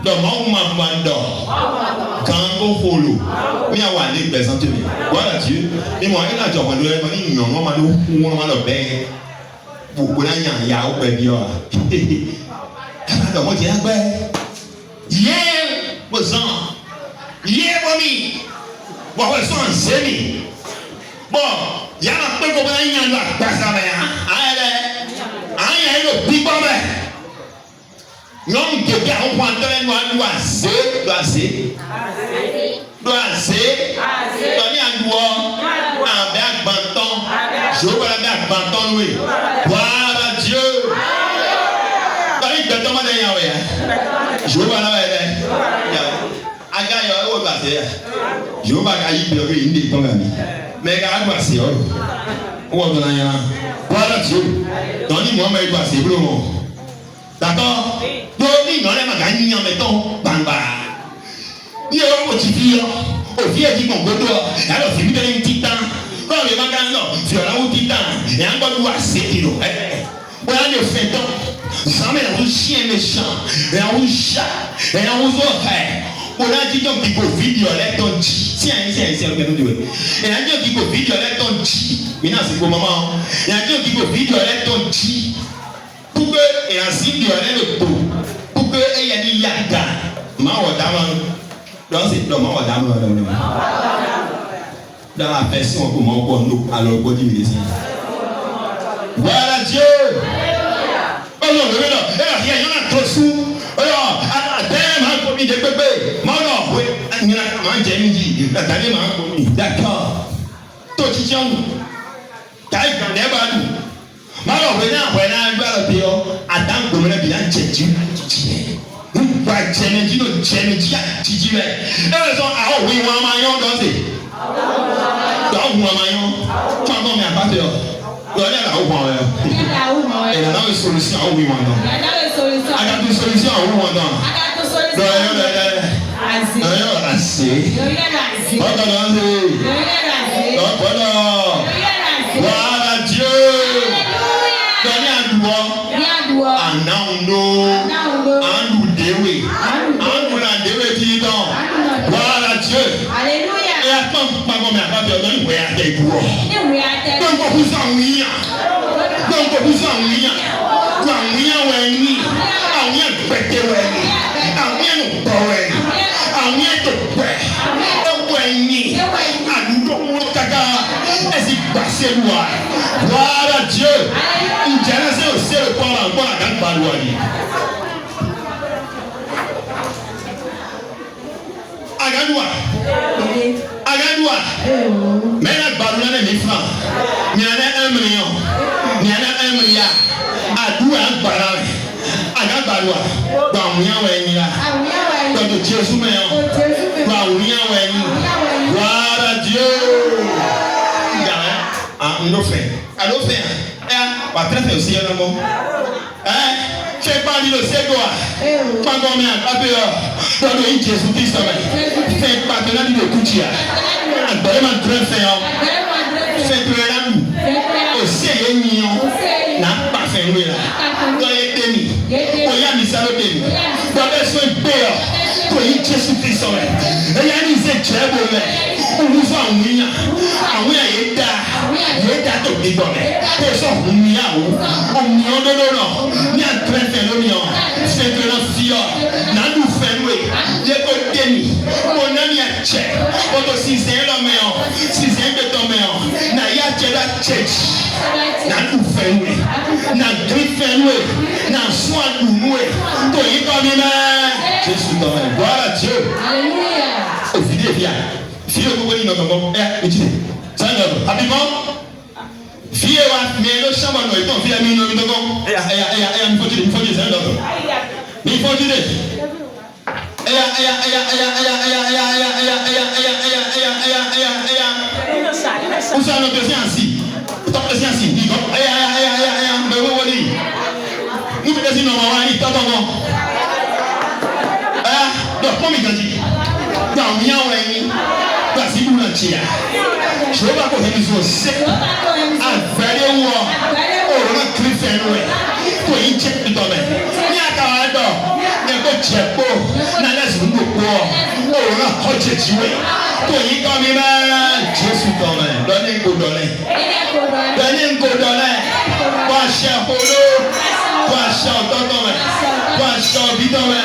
Dans mon maman, quand on follow, mais à aller présenter. Voilà Dieu. Et moi, il a déjà entendu, il m'a dit, non, on m'a dit, vous n'avez rien au bébé. Alors, moi, je dis, yeah, what's on? Yeah, mommy. Bon, what's on, Zemi? Bon, il y a un peu de temps, il y a un peu de temps, il y a un peu de temps. Non, quelqu'un on prend un doigt, doisé. Donne un doigt, un bec banton. Je vois la bec banton, oui. Voilà Dieu. Je vois là, je vois mais voilà Dieu. Donne-moi mes doigts, c'est bon. D'accord? Donc, il n'en a pas gagné en mettant bamba. Il y a un petit vieux, au vieux dit qu'on peut toi. Alors, c'est lui un petit temps. Quand les magasins, c'est un petit temps. Et un bon doigt, c'est kilo. Voilà le fait donc. Ça met un chien méchant, et un chat, et un oreille. On a dit donc qu'il faut violer ton chi. Tiens, le cadeau de lui. Et on a dit qu'il faut violer ton chi. Maintenant, c'est pour maman. Et on a dit qu'il faut violer ton chi. Pour que, et ainsi violer le pot. Pour que, et il y a des yaga. Donc, c'est le maman dame. Dans la version, comment on nous, alors, on dit, voilà Dieu. Oh non, il y a trop sous. Alors, commis de bébé. Maman, oui, il y a un demi-dit. La dernière m'a commis. D'accord. Toi, tu tiens. T'as eu un débat. Maman, venez, attends, comme le bilan, tu vas il y a une solution à oui maintenant. Il y a une solution à oui maintenant. Voilà Dieu. Donnez un doigt. Voilà Dieu. Alléluia. Et attends, maman, mais attends, donne moi à tes doigts. Donc, vous en rien. Donc, vous en rien. Gloire à Dieu. Il dirait c'est aussi le point là, encore la grande parole. Agadoua. Agadoua. Mais la parole est 1000 francs. Il y en a 1 million. Il y en a 1 milliard. Adoua un parole. Agadoua. Dans mon yam ouais ni là. Dans le Jésus mais on. Dans mon yam ouais ni. Gloire à Dieu. Nous fait. Alors fait. Va très faire aussi un mot. Fais pas dire le Seigneur. Pas comme un peu. Dans le Jésus Christ. Fais pas que la vie de Koutia. Vraiment très fait. Fais que la vie. Aussi un million. N'a pas fait nous là. Dans les demi. Pour y aller ça le demi. Dans les soins payeurs. Pour y Jésus Christ. Et y a des études pour on nous voit en mien. En mien il est yéda tó gbígbọ́ mẹ́ pèsè òmìyàwó òmìyàn lọ́lọ́rọ̀ ní àtúrẹ́fẹ́ lómìyàn ṣètò fíọ́ nàdú fẹ́wé yẹ́kọ̀ dẹ́mi mọ̀nàmí àjẹ́ ọ̀tọ̀ sísẹ́ lọ́mẹ́yàn sísẹ́ gbẹ̀tọ̀mẹ́yàn nà yá jẹ́dá church nàdú fẹ́wé nà gírí fẹ́wé nà sún àdùnúwé tó yí kọ́ mi mẹ́ Jésù tọ́ ẹ̀ gbọ́dọ̀ tí o òfìdí èfìyà fíyè gbogbo ní nọ̀gbọ̀n ẹ̀ èjì sẹ́yìn àbíkọ́ fíyè wa mẹ́rin ló sábà nọ̀ ìtàn fíyè mi nọ̀ mi dọ́gbọ́n ẹ̀yà mi fọ́jú sẹ́yìn dọ̀gbọ̀n mi fọ́jú dé ẹ̀yà usa nọ tẹ̀sí àǹsì tọ́ tẹ̀sí àǹsì ìkọ́ ẹ̀yà mbẹ́ wọ́wọ́ ní níbi tẹ̀sí nọ̀ wọ́n wá ní tọ́tọ̀ wọn ẹ̀yà dọ̀ pọ́nmi gàdí gbà wọ́n yà wọ́n ẹ̀yìn gbà sí ìlú náà jìyà ṣòwò kò hẹ́mi sọ ṣe àgbẹ̀rẹ̀ wọ òòrùn náà kiri fẹ́ẹ́ rẹ̀ kò yí jẹ́ ìtọ́lẹ̀ ní àkàwé ẹ̀dọ̀ ẹ̀kọ́ jẹ́ kó nálẹ́sì ń lò kó òòrùn náà kọ́ jẹ̀jì wẹ̀ kò yí kọ́ mi mẹ́ Jésù tọ̀lẹ̀ lọ́ní nkò dọ̀lẹ̀ lọ́ní nkò dọ̀lẹ̀ kó aṣẹ holo kó aṣẹ ọ̀tọ̀tọ̀ mẹ́ kó aṣẹ ọ̀bítọ̀ mẹ́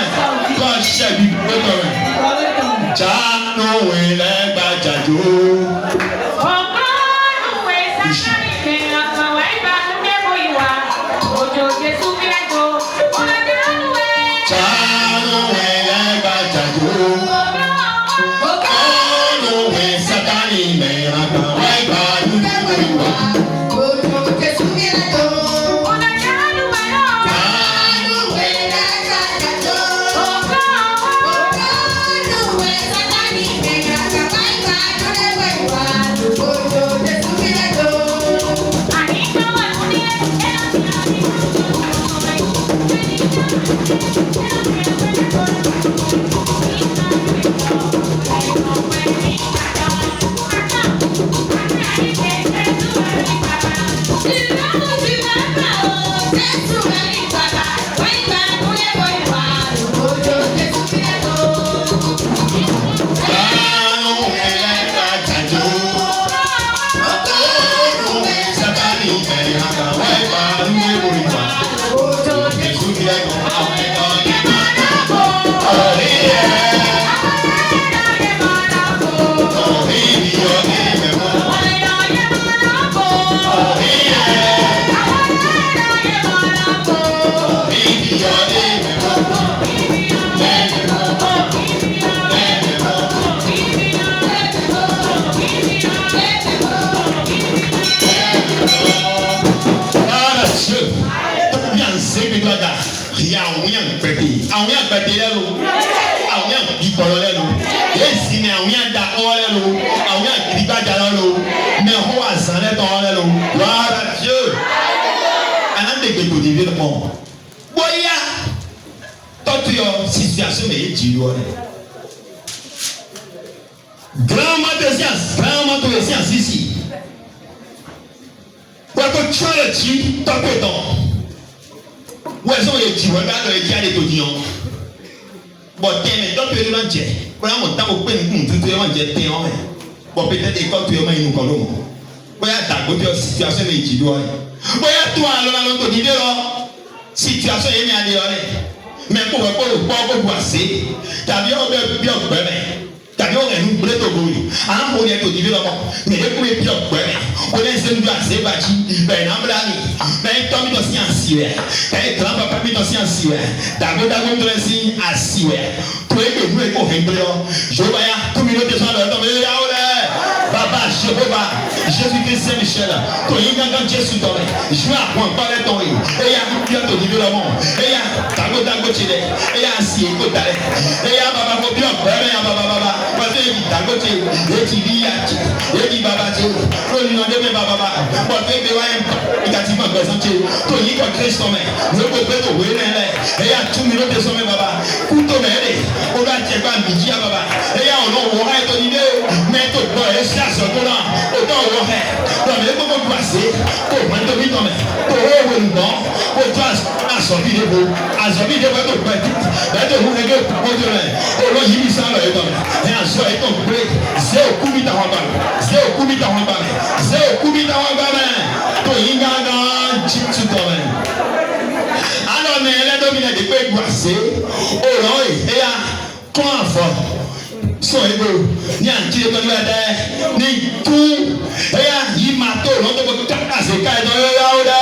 kó aṣẹ bíbítọ̀ mẹ́ jánu wìlẹ̀ gbàjájú. àwọn yà gbẹdẹ lẹnu àwọn yà gbìgbọrọ lẹnu yéèsì ni àwọn yà dàkọ lẹnu àwọn yà gbìgbàjà lẹnu mẹ hó àzàn lẹtọ lẹnu wàhálà Dieu anandegbedo di vie mọ bóyá tọ́tù yọ situation mẹ yé jì lọ rẹ grand mato yẹ science ici wàtò tíọ́ yẹ jì tọ́tù yẹ tán. Wọ́n sọ yẹ jì wọ́n bá lọ yẹ jì alẹ́ tó di yàn. Bọ̀ tẹ́lẹ̀ dọ́tò yẹ ló ń jẹ. Bóyá mo tábò pé nǹkan tuntun yẹ wọ́n jẹ tẹ́ ọ́n mẹ́. Bọ̀ pété ẹ̀kọ́ tó yẹ wọ́n inú kan ló mọ̀. Bóyá dàgbò bí ọ situation yẹ jì lọ rẹ̀. Bóyá tó àlọ́ la ló tó di dé lọ. Situation yẹ ní adé lọ rẹ̀. Mẹ kó wọ́n kó bu àṣẹ. Tàbí ọbẹ̀ bí ọgbẹ́ mẹ́. Tàbí ọ̀rẹ́ nu gbé tó gbòòrò. Àwọn kò yẹ tó di bí lọ́mọ. Mẹ̀lẹ́ kúrò ebi ọ̀gbẹ́rẹ́. O lè ṣe ń do àṣẹ bàjí. Bẹ̀rẹ̀ náà bẹ̀rẹ̀ ni. Bẹ̀rẹ̀ tọ́ mi tọ́ sí àṣì rẹ̀. Bẹ̀rẹ̀ tọ́ papa mi tọ́ sí àṣì rẹ̀. Dàgbódàgbó tó lẹ sí àṣì rẹ̀. Tó ebi òkú ẹ̀kọ́ hẹ̀ gbé lọ. Jọba ya kúmi ló dé sọ́nà lọ́dọ̀ mi yá o lẹ̀. Bàbá Jéhovah Jésus Christ Saint-Michel. Tó yín gángan Jésù tọ̀ rẹ̀. Ju àpọ̀n pálẹ̀ tọ̀ yìí. Eya bí ọ̀tọ̀ di bí lọ́mọ. Eya dàgbódàgbó ti rẹ̀. Eya àṣì èkó ta rẹ̀. Eya bàbá mo bí ọ̀gbẹ́rẹ́ ya bàbá. Parce que Dagote, eti Liachi, eti Babati, Roli non debe Baba, parce que Bewaim, négativement présenté, Tony comme Christ homme, ne peut pas te voir et à tout minute de sommet Baba, Kuto Mele, on va te faire midi à Baba, et à on aura ton idée, mais tout le monde est ça, ce qu'on a, autant on aura, dans les moments passés, pour moi de vie, pour eux, pour toi, à son vidéo, à son vidéo, pour toi, là, de vous régler, pour toi, au long, il y a ça, là, et un soir, et ton blé, c'est au coup, vite à Wambame, c'est au coup, vite à Wambame, c'est au coup, vite à Wambame, pour y gagner, tu t'emmènes. Alors, mais elle a dominé des pays boissés, au long, et à quoi fort. So ego ni anti ko ni ada ni tu eya yi mato lo to ko taka se kai do ya o de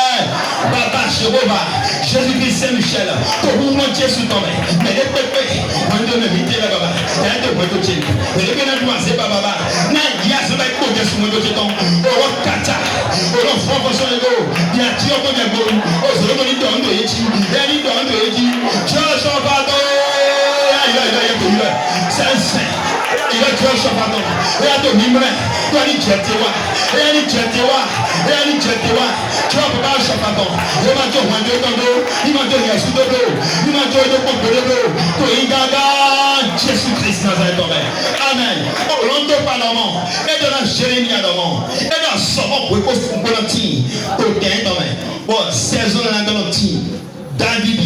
Baba Jéhovah Jésus Christ Saint-Michel to hu mo Jésus to me de pepe mo ndo me mi te la baba ya to mo to che me de na du ase baba na ya se ba ko Jésus mo to che ton o kata o lo fo fo so ego ya ti o ko de go o so lo ni do ndo eji ya ni do ndo eji Jésus ba do ya c'est il va tuer son pardon. Et à ton mimre, toi ni jetewa, et ni jetewa, et ni jetewa. Tu vas pas son pardon. Il va te rendre dodo, il va te rester dodo, il va te rendre compte dodo. To ingaga Jésus Christ Nazareth. Amen. Oh, l'onde parlement, et de la Jérémie à l'homme, et de la somme pour que vous volontiers, pour qu'un homme, bon, 16 ans dans notre team, David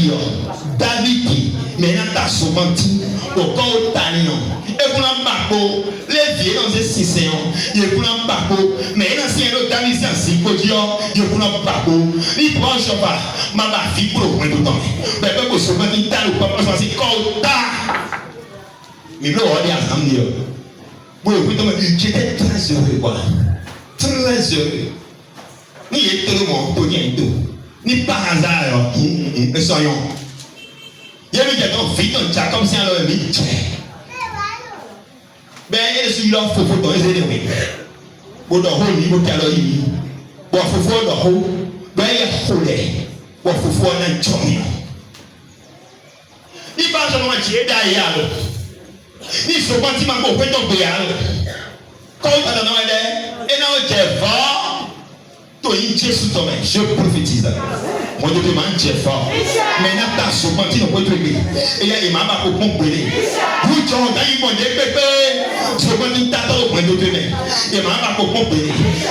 qui, mais n'a pas souvent dit, au corps tanino. Et pour l'embarco, les vieux dans ces 6 ans, il pour l'embarco, mais dans ces autres David, c'est un cyclodio, il pour l'embarco, il prend un cheval, ma fille pour le point de temps. Mais pas que ce soit dit, t'as le papa, c'est corps ta. Mais le roi dit à Samuel, oui, j'étais très heureux, quoi. Très heureux. Ni est tout le monde, tout rien tout. Ni par hasard, soyons. Il y a eu des gens vite, comme si on avait mis. Ben, il est là, il faut que tu aies des bon, dans le niveau de la vie, bon, il faut dans le ben, il y a foulé, bon, il faut un champion. Il va seulement tirer derrière. Il faut pas dire qu'on peut tomber. Quand on a et là, on est fort. Je prophétise. Moi, je demande Dieu fort. Maintenant, ta souvent, tu ne peux pas trouver. Et il y a des mamans pour comprendre. Vous, tu as dit, mon Dieu, pépé. Souvent, tu t'attends au point de te mettre. Et maman pour comprendre.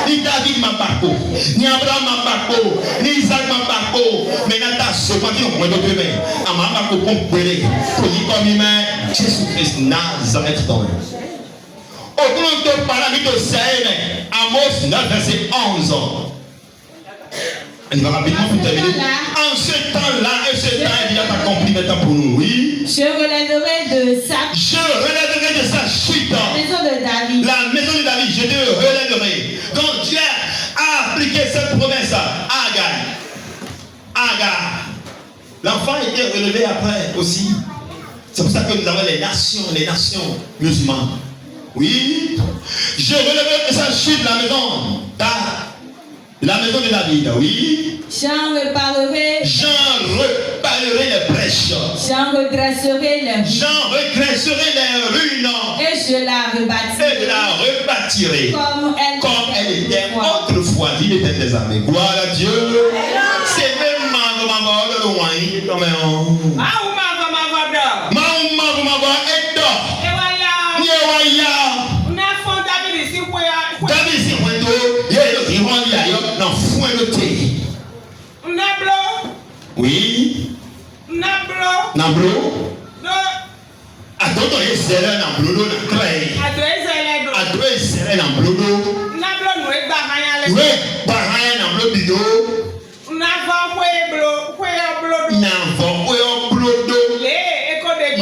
Ni David m'a pas pour. Ni Abraham m'a pas pour. Ni Isaac m'a pas pour. Maintenant, ta souvent, tu as point de te mettre. Et maman pour comprendre. Pour dire comme il m'a Jésus-Christ Nazareth dans le. Au grand de paramètre de Saïd, Amos 9, verset 11. On va rapidement pour terminer. En ce temps-là, et ce temps est déjà accompli maintenant pour nous, oui. Je relèverai de sa chute. La maison de David. La maison de David, je te relèverai. Donc Dieu a appliqué cette promesse à Agar. L'enfant était relevé après aussi. C'est pour ça que nous avons les nations musulmanes. Oui. Je relèverai sa chute, la maison de David, oui. J'en reparlerai les brèches. J'en redresserai les ruines. Et je la rebâtirai. Comme elle était autrefois, dit l'Éternel des armées. Gloire à Dieu. C'est même maman de loin. Oui. Nablo. Attends, il s'est là dans le boulot, dans le travail. Attends, il s'est là dans le boulot. Nablo, oui, barré dans le bidon.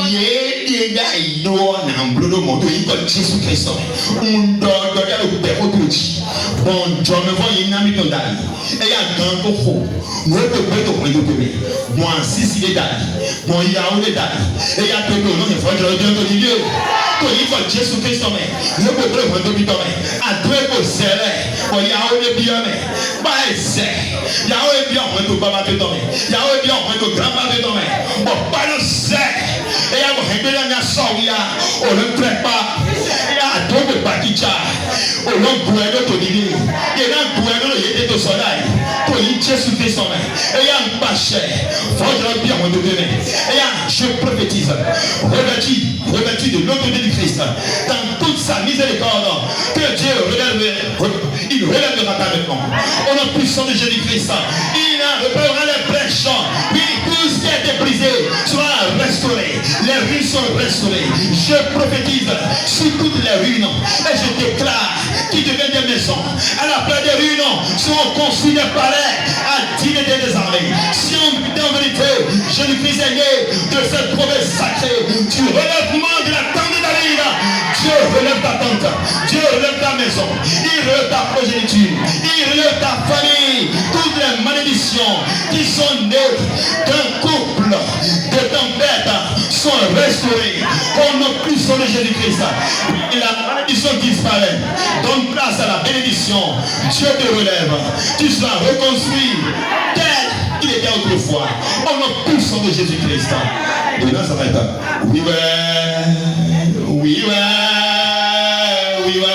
Il y a des gars, ils ont un boulot. le monde, il faut Jésus Christ. On doit le père au tout. Bon, John me voit une amie de Dali. Et il y a un grand coco. Moi, je peux te prendre de lui. Moi, si il est Dali. Moi, il y a un Dali. Et il y a tout le monde. Il faut que je revienne au milieu. Il faut Jésus Christ. Moi, je peux te prendre de lui. À toi, il faut serrer. Il y a un bien. Bah, c'est. Il y a un bien. On peut pas battre ton main. Il y a un bien. On peut grand battre ton main. Bon, pas le c'est. Et il y a un peu de soya. On ne traite pas. Il y a un peu de bakicha. On ne peut pas dire. Il y a un peu de soleil. Pour y Jésus Christ. Et il y a un paché. Faut que je bien me donner. Et il y a, je prophétise. Revêtu de l'autorité du Christ. Dans toute sa miséricorde. Que Dieu il relèvera ta maintenant. Au nom puissant de Jésus-Christ. Il réparera les brèches. Tout ce qui a été brisé sera restauré. Les ruines sont restaurées. Je prophétise sur toutes les ruines. Et je déclare qu'ils deviennent des maisons. À la place des ruines seront construits des palais à digne des armées. Si en vérité, Jésus-Christ est né de cette promesse sacrée, du relèvement de la tente de David, Dieu relève ta tente, Dieu relève ta maison, il relève ta progéniture, il relève ta famille. Toutes les malédictions qui sont nées d'un couple de tempête sont restaurées au nom puissant de Jésus-Christ. Et la malédiction disparaît. Donne place à la bénédiction. Dieu te relève. Tu seras reconstruit tel qu'il était autrefois. Au nom puissant de Jésus-Christ. Et là, ça va être. Oui, ouais. Oui, ouais. Oui, ouais.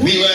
Oui, ouais.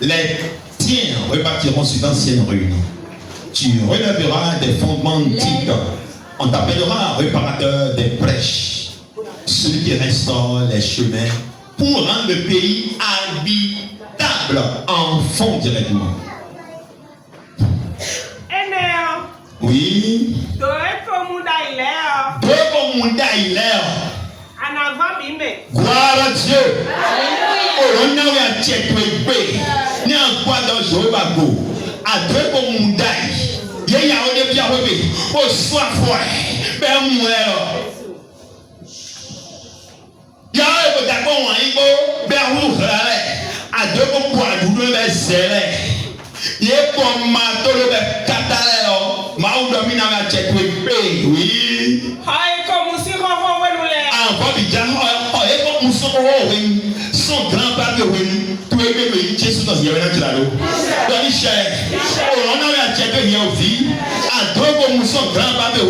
Les tiens repartiront sur d'anciennes ruines. Tu relèveras des fondements antiques. On t'appellera réparateur des brèches. Celui qui restaure les chemins pour rendre le pays habitable en fond directement. Oui. Gloire à Dieu. On a tchèque ni un quoi dans Jéhovah go. À deux comme Mundai. Il y a un bien relevé. Au soir foi. Ben moi. Il y a un d'accord en Ibo. Ben vous à deux comme quoi vous devez serrer. Il est comme ma tolo de Catalan. Ma ou domine à tchèque oui. Son grand-père tout est même Jésus dans le Yémen. Donc, cher, on a un tchèque qui est vie. À trop comme son grand-père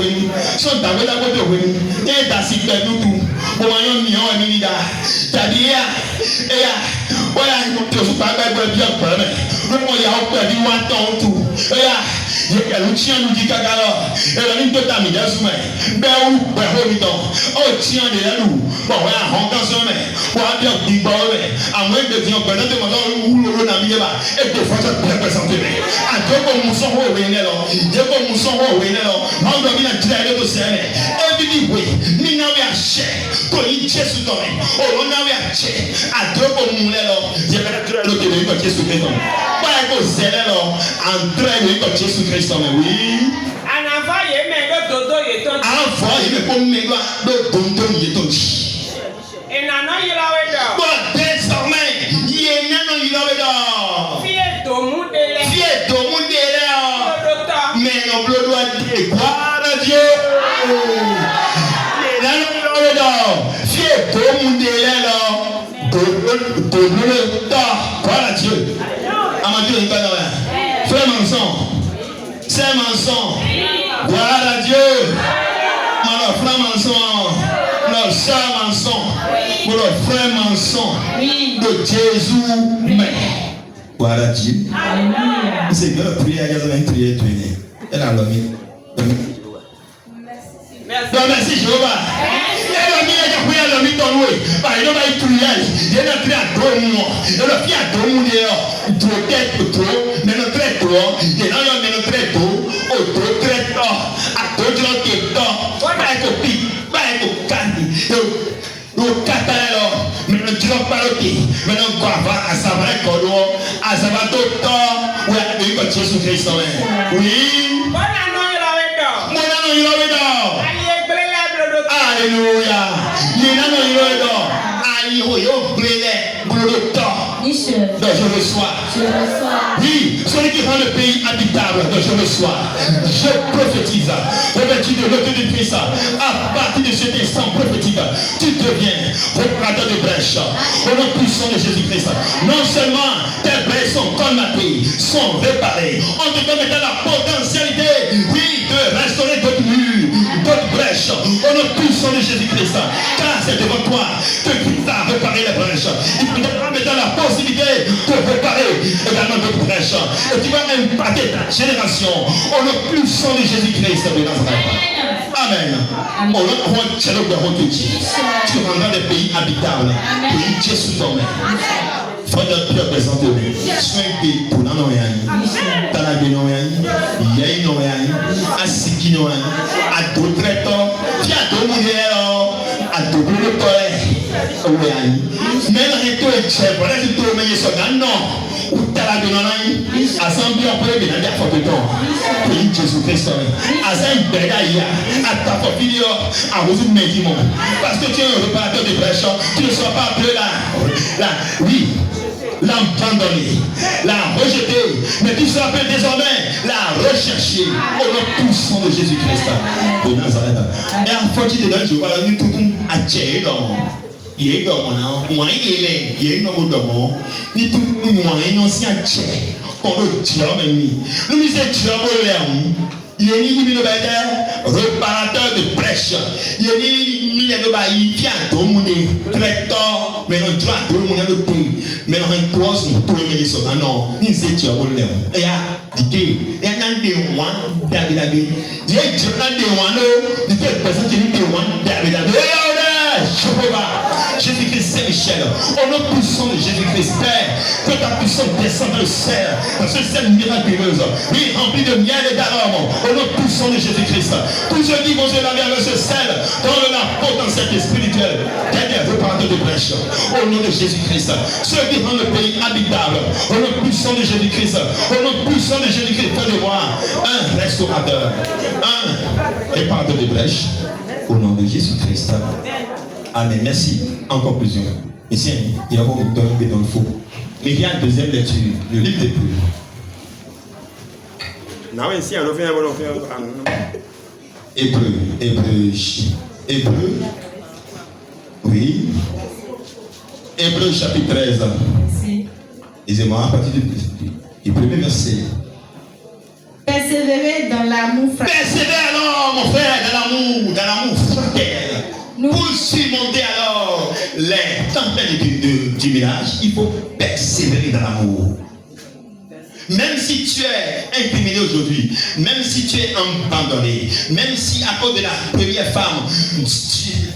son tabou d'abord de Wéni. Et d'assez nous tout. Pour moi, on y a un minida. C'est-à-dire, voilà, je ne suis pas bien problème. Nous, il y a un peu de temps tout. Il y a un chien nous dit Kakalo. Et la ligne de ta mide, ben où, ben où, oh, chien de la loup. Bon, voilà, on casse le main. Voilà, bien, dit, bon, à moins de dire, ben, où l'on a mis là, et de fois, ça peut représenter. À deux comme nous sommes au Vénélo, deux comme nous sommes au Vénélo, on doit bien tirer le ciel. Et puis, oui, nous n'avons pas cher, qu'on y tient sous toi. Oh, on n'a pas cher. À deux comme nous l'avons, j'ai pas le que nous avons sous toi. Pas que c'est là, en train de nous Jésus Christ, oui. Avant, il me comme me le tonton y est ton. double le tort. Gloire à Dieu. Amadou, il pas frère Manson. C'est Manson. Gloire à Dieu. Alors, frère Manson. Notre soeur Manson. Notre frère Manson. De Jésus. Mais. Gloire à Dieu. C'est que la prière, il y a une prière. Elle a l'homme. Non, merci Jéhovah. Elle a mis à prier à l'homme ton loué. Par exemple, il priait. Il a pris à deux mois. Il a pris à deux mois d'ailleurs. Trop tête, trop. Mais notre très trop. Il a mis notre très trop. Au trop très tort. À deux jours qui est tort. Pas être au pic. Pas être au candy. Au catalan. Mais le Dieu pas le pied. Maintenant, quoi va à sa vraie colo. À sa vraie tort. Oui, il va Jésus Christ. Oui. Alléluia. Donc je reçois. Oui, celui qui rend le pays habitable, donc je reçois. Je prophétise. Revêtu de l'autorité de Christ. À partir de cet instant prophétique, tu deviens réparateur de brèches. Au nom puissant de Jésus-Christ. Non seulement tes brèches sont colmatées, sont réparées. On te donne maintenant la potentialité, oui, de restaurer d'autres murs, d'autres brèches. Au nom puissant de Jésus-Christ. Car c'est devant toi que Christ a réparé les brèches. Il te donnera maintenant la possibilité de réparer également d'autres brèches. Et tu vas impacter ta génération au nom puissant de Jésus-Christ de Nazareth. Amen. Au nom de Jésus, tu rendras des pays habitables. Pays Dieu sous ton main. Frère de Pierre présente-nous. Soin pays pour nous. Talabé nous. Yé nous. Asiki nous. À d'autres traitants. Qui a deux mondes. À double le toit. Mais le retour est cher. Voilà que tout le monde est sur la non. Ou talabé nous. Assemblée en premier, bien à forte temps. Pays Jésus-Christ. Assemblée Bégaïa. À ta famille. À vous médiments. Parce que tu es un réparateur de brèches. Tu ne seras pas appelé là. Oui. L'abandonner, la rejeter, mais tu s'appelle désormais la rechercher au nom puissant de Jésus-Christ de Nazareth. Et en fait, tu te donnes, je vois, nous tout le monde a tiré dans il y a un moyen, il y a un homme de mort, ni tout le monde a aussi un tiré, on le tire même. Nous nous tirons pour l'air. Il y a un réparateur de brèches. Il y a un qui a tout le monde traiteur, mais on doit tout le monde le pays. Mais on doit tout le monde le sauver. Non, il y a un tireur. Et il y a des mois, il y a des mois, il y a des personnes qui disent Jésus-Christ Saint-Michel, au nom puissant de Jésus-Christ, Père, que ta puissance descende dans le ciel, dans ce ciel miraculeuse, oui, rempli de miel et d'arômes, au nom puissant de Jésus-Christ. Tous ceux qui vont se laver avec ce sel, dans la potentialité spirituelle, des réparateurs de brèches, au nom de Jésus-Christ. Ceux qui rendent le pays habitable, au nom puissant de Jésus-Christ, au nom puissant de Jésus-Christ, fais de moi un restaurateur, un réparateur de brèches, au nom de Jésus-Christ. Amen. Merci. En conclusion, ici, il y a un auteur qui est dans le faux. Mais il y a une deuxième lecture, le livre des plumes. Non, ici, on fait Hébreu. Oui. Hébreu chapitre 13. Lisez-moi à partir du premier verset. Persévérer dans l'amour fraternel. Persévère alors, mon frère, dans l'amour fraternel. Pour surmonter alors les tempêtes du village, il faut persévérer dans l'amour. Même si tu es incriminé aujourd'hui, même si tu es abandonné, même si à cause de la première femme,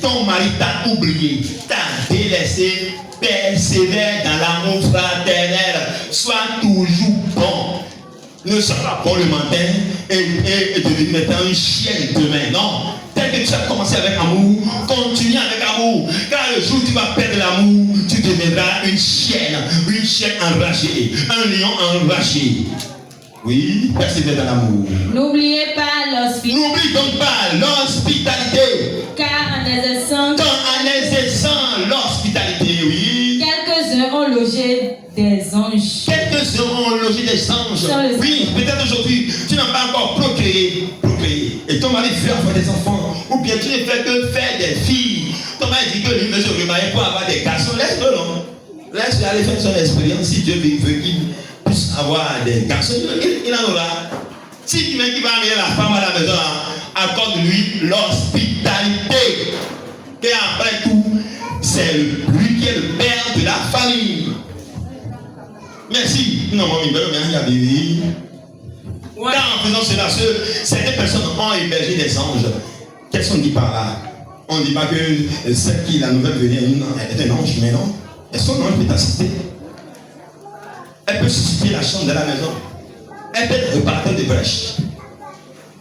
ton mari t'a oublié, t'a délaissé, persévère dans l'amour fraternel. Sois toujours bon. Ne sois pas bon le matin et devenir maintenant une chienne demain. Non. Tel que tu as commencé avec amour, continue avec amour. Car le jour où tu vas perdre l'amour, tu deviendras une chienne enragée, un lion enragé. Oui, persévère dans l'amour. N'oubliez pas l'hospitalité. N'oublie donc pas l'hospitalité. Car en exerçant l'hospitalité, oui. Quelques-uns ont logé des anges. Quelques-uns ont logé des anges. Oui, peut-être aujourd'hui, tu n'as pas encore procréé. Et ton mari veut avoir des enfants. Ou bien tu ne fais que faire des filles. Ton mari dit que lui ne se remarie pour avoir des garçons. Laisse-le, non? Laisse-le aller faire son expérience. Si Dieu veut qu'il puisse avoir des garçons, il en aura. Si tu mets qui va amener la femme à la maison, accorde-lui l'hospitalité. Et après tout, c'est lui qui est le père de la famille. Merci. Non, il y a des Car en faisant cela, certaines personnes ont hébergé des anges. Qu'est-ce qu'on dit par là? On ne dit pas que celle qui, la nouvelle venue, est un ange, mais non. Est-ce qu'un ange peut t'assister? Elle peut susciter la chambre de la maison. Elle peut être réparateur de brèches.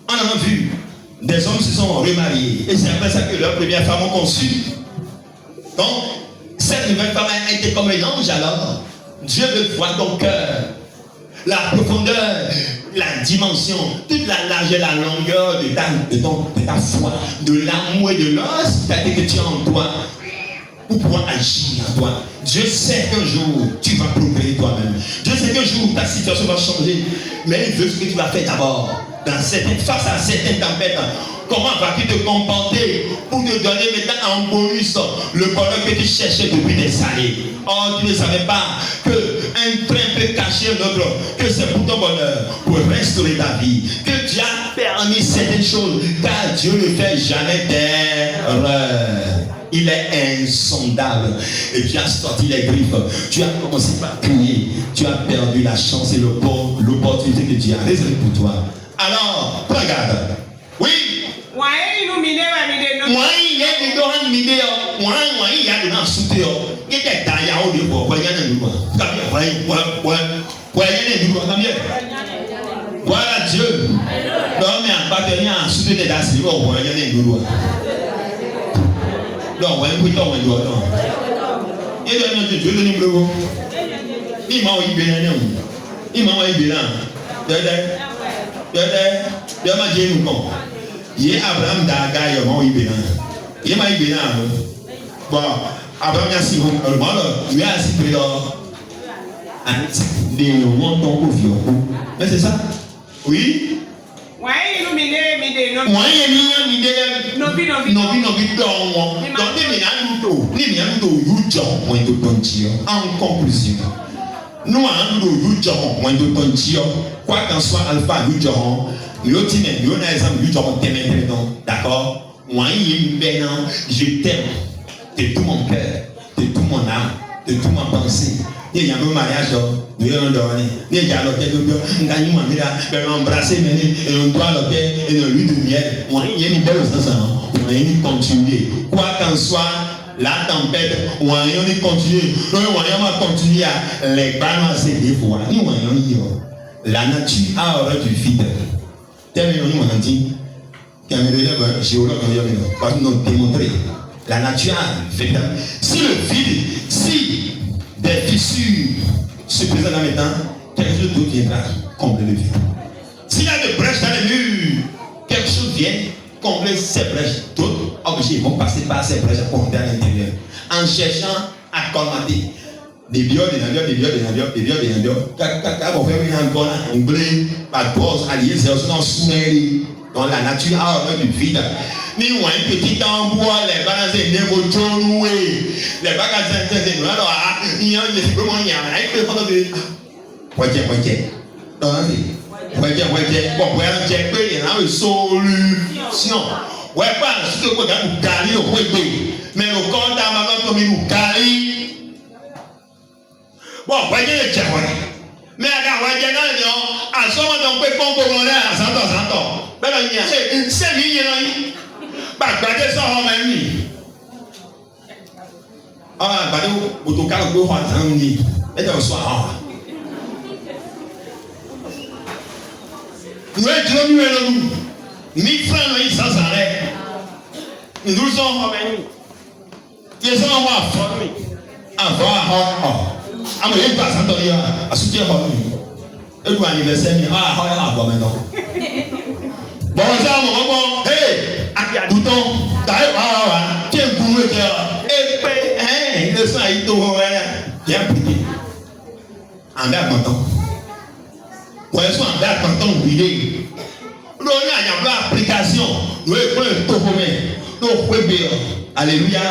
On en a vu. Des hommes se sont remariés. Et c'est après ça que leur première femme ont conçu. Donc, cette nouvelle femme a été comme un ange alors. Dieu veut voir ton cœur. La profondeur, la dimension, toute la largeur, la longueur de ta foi, de l'amour et de l'hospitalité que tu as en toi pour pouvoir agir en toi. Dieu sait qu'un jour tu vas progresser toi-même. Dieu sait qu'un jour ta situation va changer. Mais il veut ce que tu vas faire d'abord. Face à certaines tempêtes, comment vas-tu te comporter pour te donner maintenant en bonus le bonheur que tu cherchais depuis des années? Oh, tu ne savais pas qu'un train peut cacher un autre, que c'est pour ton bonheur, pour restaurer ta vie, que Dieu a permis certaines choses, car Dieu ne fait jamais d'erreur. Il est insondable. Et tu as sorti les griffes. Tu as commencé par crier. Tu as perdu la chance et l'opportunité que Dieu a réservée pour toi. Alors, regarde. Oui. Voilà Dieu. L'homme est appartenant à soutenir des assis. Donc, ouais, oui, donc, il y a un Dieu de nous. Il m'a envoyé bien. Il m'a envoyé bien. Il m'a dit nous comment. Il y a Abraham Daga, il m'a envoyé bien. Il m'a envoyé bien. Bon, Abraham a si bon. Il a si près de montants au vieux. Mais c'est ça? Oui. En conclusion, nous quoi qu'en soit alpha, d'accord? Je t'aime de tout mon cœur, de tout mon âme, de toute ma pensée. Il y a un mariage, nous allons dormir. Il y a l'hôtel de embrasser, et on doit l'hôtel et on lui de miel. Il y a une belle sens, on va continuer. Quoi qu'en soit la tempête, on va continuer. On va continuer à les balancer des fois. La nature a horreur du vide. Tel que nous avons dit, parce que nous avons démontré. La nature a vide. Si le vide, si des fissures se présentent là maintenant, quelque chose d'autre viendra combler le vide. S'il y a des brèches dans les murs, quelque chose vient combler ces brèches. D'autres objets vont passer par ces brèches pour monter à l'intérieur en cherchant à colmater. Des bioles, Caca, on fait un bon anglais, par cause alliée, c'est aussi dans le dans la nature a horreur du vide. Ni un petit tambour, les balancer des motos loués, les magasins de nous. Alors, il y a des vraiment il y a un peu de poitiers. Non, poitiers. Bon, pour un check, il y a une solution. Ouais, pas ce que vous avez gagné au point. Mais le compte à ma maman comme il nous gagne. Bon, voyez le check. Mais à ce moment, on peut pas commander à 100 ans. Mais il y a 5 millions. Bah, regardez ça en même temps. Ah, bah, vous avez un peu de temps. Et donc, soir. Nous sommes nous. 1000 francs, sans arrêt. Nous sommes en même temps. Ils sont en forme. Avoir. Ah, mais il passe en temps, à soutien forme. Et pour l'anniversaire, maintenant. Bon, ça, bon, hey, bouton, tiens, bourreau, et puis, le sang est tout, bien prié. En bas, content. Pour être en bas, content, vidé. Nous avons une application, nous avons un topomé, nous avons un alléluia.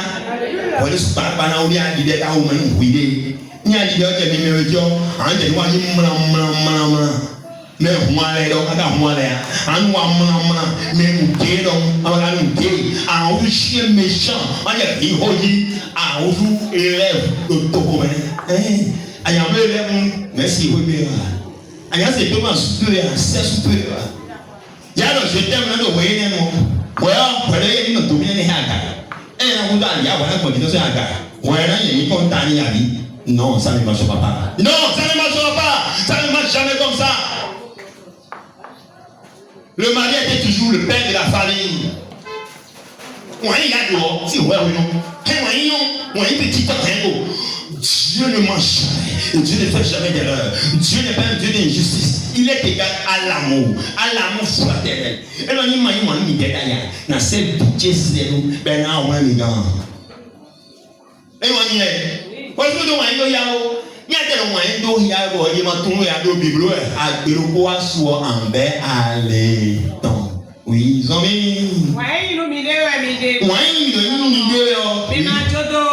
Pour être par là, on a dit, on a vidé. Ni a dit que ni me dio, an de wa ni mla. Me huale do aka huale an wa mla me uke do ala uke an o chien méchant an ya i hoji an o fu élève do to ko me aya me élève merci oui bien aya c'est comment souper c'est souper ya no je t'aime na do we ne no well pele ni no to mi ne ha ka na hu da ya wa na ko di to se ha ka wa na yin ko ta ni ya bi non ça ne marchera pas non ça ne marchera pas ça ne marche jamais comme ça. Le mari était toujours le père de la famille. Dieu ne mange jamais. Dieu ne fait jamais d'erreur. Dieu n'est pas un Dieu d'injustice. Il est égal à l'amour fraternel. Et là, il m'a dit que dans cette petite nous, ben là, on a les gars. Et on y est. Parce que nous, il y a des moyens d'eau, il y a des moyens d'eau, Bible, à Béroua, soit en bain à l'étang. Oui, ils ont mis. Ouais, il nous mide, ouais, Ouais, il nous mide.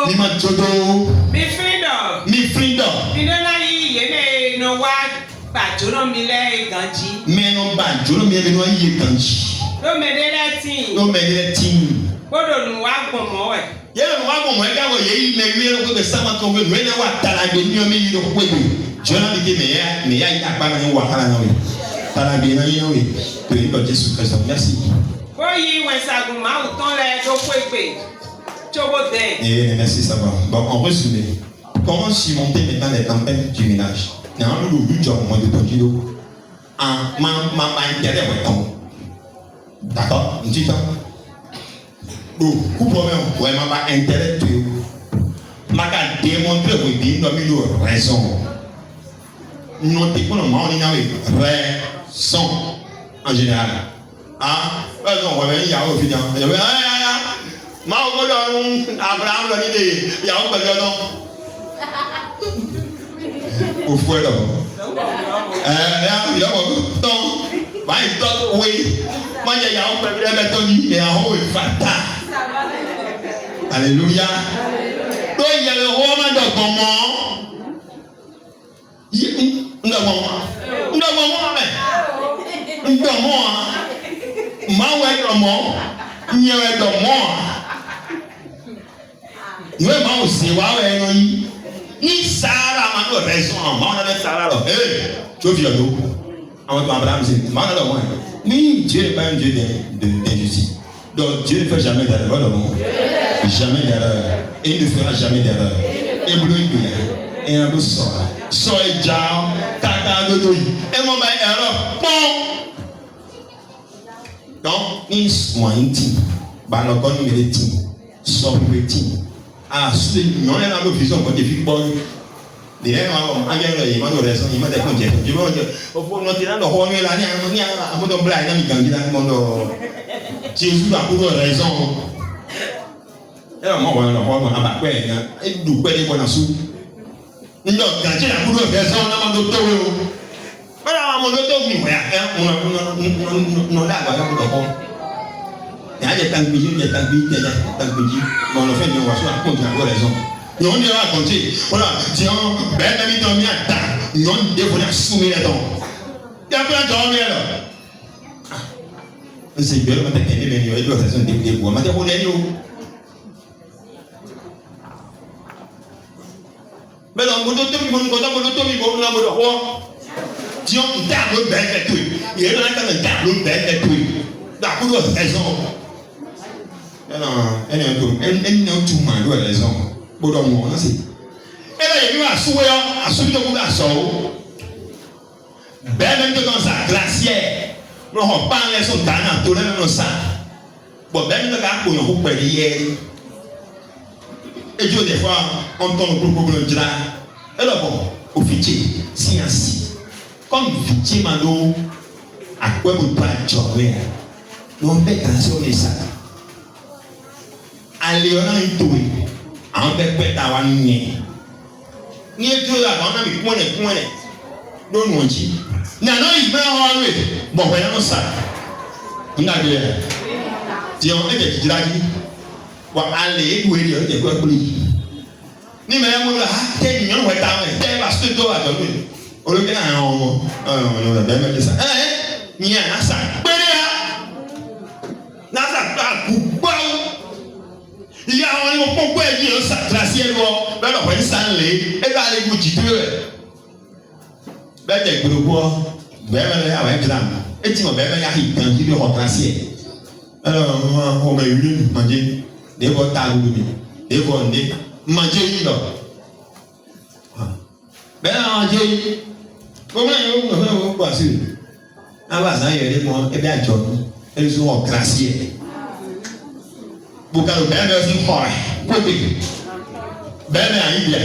Mi ma jodo. Mi frindo. Mi frindo. Mi dona yi yene no wa ba jono mi le ganji. Me no ba jono mi no yi ganji. No me de la tin. No me de la tin. Bodo nu wa gbomo we. Ye no wa gbomo e ga wo ye yi me wi ko be sama ko we no wa tala be ni o mi yi do ko we. Jona mi ke me ya ita pa na wa kala na we. Tala be na yi we. To yi ko Jésus Christ. Merci. Ko yi we sagun ma o ton le do ko egbe. Et merci, ça va. Bon, en résumé, comment surmonter maintenant les tempêtes du ménage? Dans le but de moi de ton Dieu, ma intérêt est bon. D'accord? Un petit temps. Bon, pour problème, ouais, ma intérêt tu m'a démontré que bien nous avons raison. Nous t'économons on a raison en général. Ah, non, ouais, il y a au final. Ma o gbọ́dọ̀ Abraham lọ nílé ìyàwó pẹ̀lú ọdún. O fún ẹ lọ. Ìyàwó tán báyìí tọ́ wé máa jẹ ìyàwó pẹ̀lú ẹgbẹ́ tó ní ìyàwó ìfàtà. Alléluia. Tó ìyàwó wọ́n máa dọ̀gbọ̀n mọ́. Ndọ̀gbọ̀n mọ́. Ndọ̀gbọ̀n mọ́ mẹ́. Ndọ̀gbọ̀n mọ́. Máa wẹ̀ dọ̀ mọ́. Nyẹ̀ wẹ̀ dọ̀ mọ́. Nous avons aussi ni Sarah m'a raison, on Sarah là. Tu veux nous? Abraham oui, Dieu n'est pas un Dieu d'injustice. Donc Dieu ne fait jamais d'erreur. Jamais d'erreur. Et il ne fera jamais d'erreur. Et bleu et un peu sort. Sort et jam, kaka de doi. Et mon bail erreur. Bon. Donc, il soit intime. Balocon il est intime. Sort intime. Ah, c'est non, on est dans l'office, on peut dire bon. Les gens ont un gars ils m'ont raison, ils m'ont dit qu'on dit. Je me dis, au fond, on est dans le roi, là, on est à mon blague, on est candidat, mon Jésus a pour raison. Et moi, on a un bac, et nous, quoi, les bonnes sous. Non, quand il a pour raison, on a mon docteur. Voilà, mon docteur, on a là, il y a des tanks il y a des tanks mais on fait une voiture à compte de raison. Nous on a raconté, voilà, tiens, ben même dans mi attaque, nous on devrait soumettre les dons. Il y a plein de gens là. C'est bien, on a été venu, il doit raison de pour moi, on est où? Mais dans mon docteur, mon docteur, mon la mode roi. Tiens, on t'a le ben de tout. Il y a là quand on t'a le ben de tout. D'accord, raison. Elle est tout mal, elle a raison. Bon, donc, on sait. Elle est venue à souhait, à souhait de vous à sauver. Ben, même dans sa glacière, nous n'avons pas laissé son talent, tout le monde ça. Bon, ben, nous avons un peu de hier. Et Dieu, des fois, on tombe pour le drap. Et là, bon, au fitier, si ainsi. Comme fitier, mano, à quoi vous parlez de jouer? Nous avons fait grâce au message. Allez, on a une touée. On fait péter à one ni tout là, on a mis point. Donc, on dit, non, il va en aller. Bon, voyons ça. On a dit, si on est dit, bon, allez, où est-ce que vous êtes? Ni mais moi là, t'es mignon ouais ta mais t'es parce que toi à donner. On le fait on ben mais ça. Ni a ça. Na ça pas coupa. Il y a un pourquoi il y a ça glacier là, ben on va s'enlever et va aller goûter peu. Ben des gros ben là avec là. Et tu m'as ben y a rien quand il est glacier. Alors on va une manger des bottes à l'eau. Des bottes manger là. Ben manger. Comment on va passer? Ah bah ça y est moi et bien John. Ils sont glacier. Bukan bẹ́ẹ̀ sí kọ́ ẹ̀ kóbi bẹ́ẹ̀ ayé bíà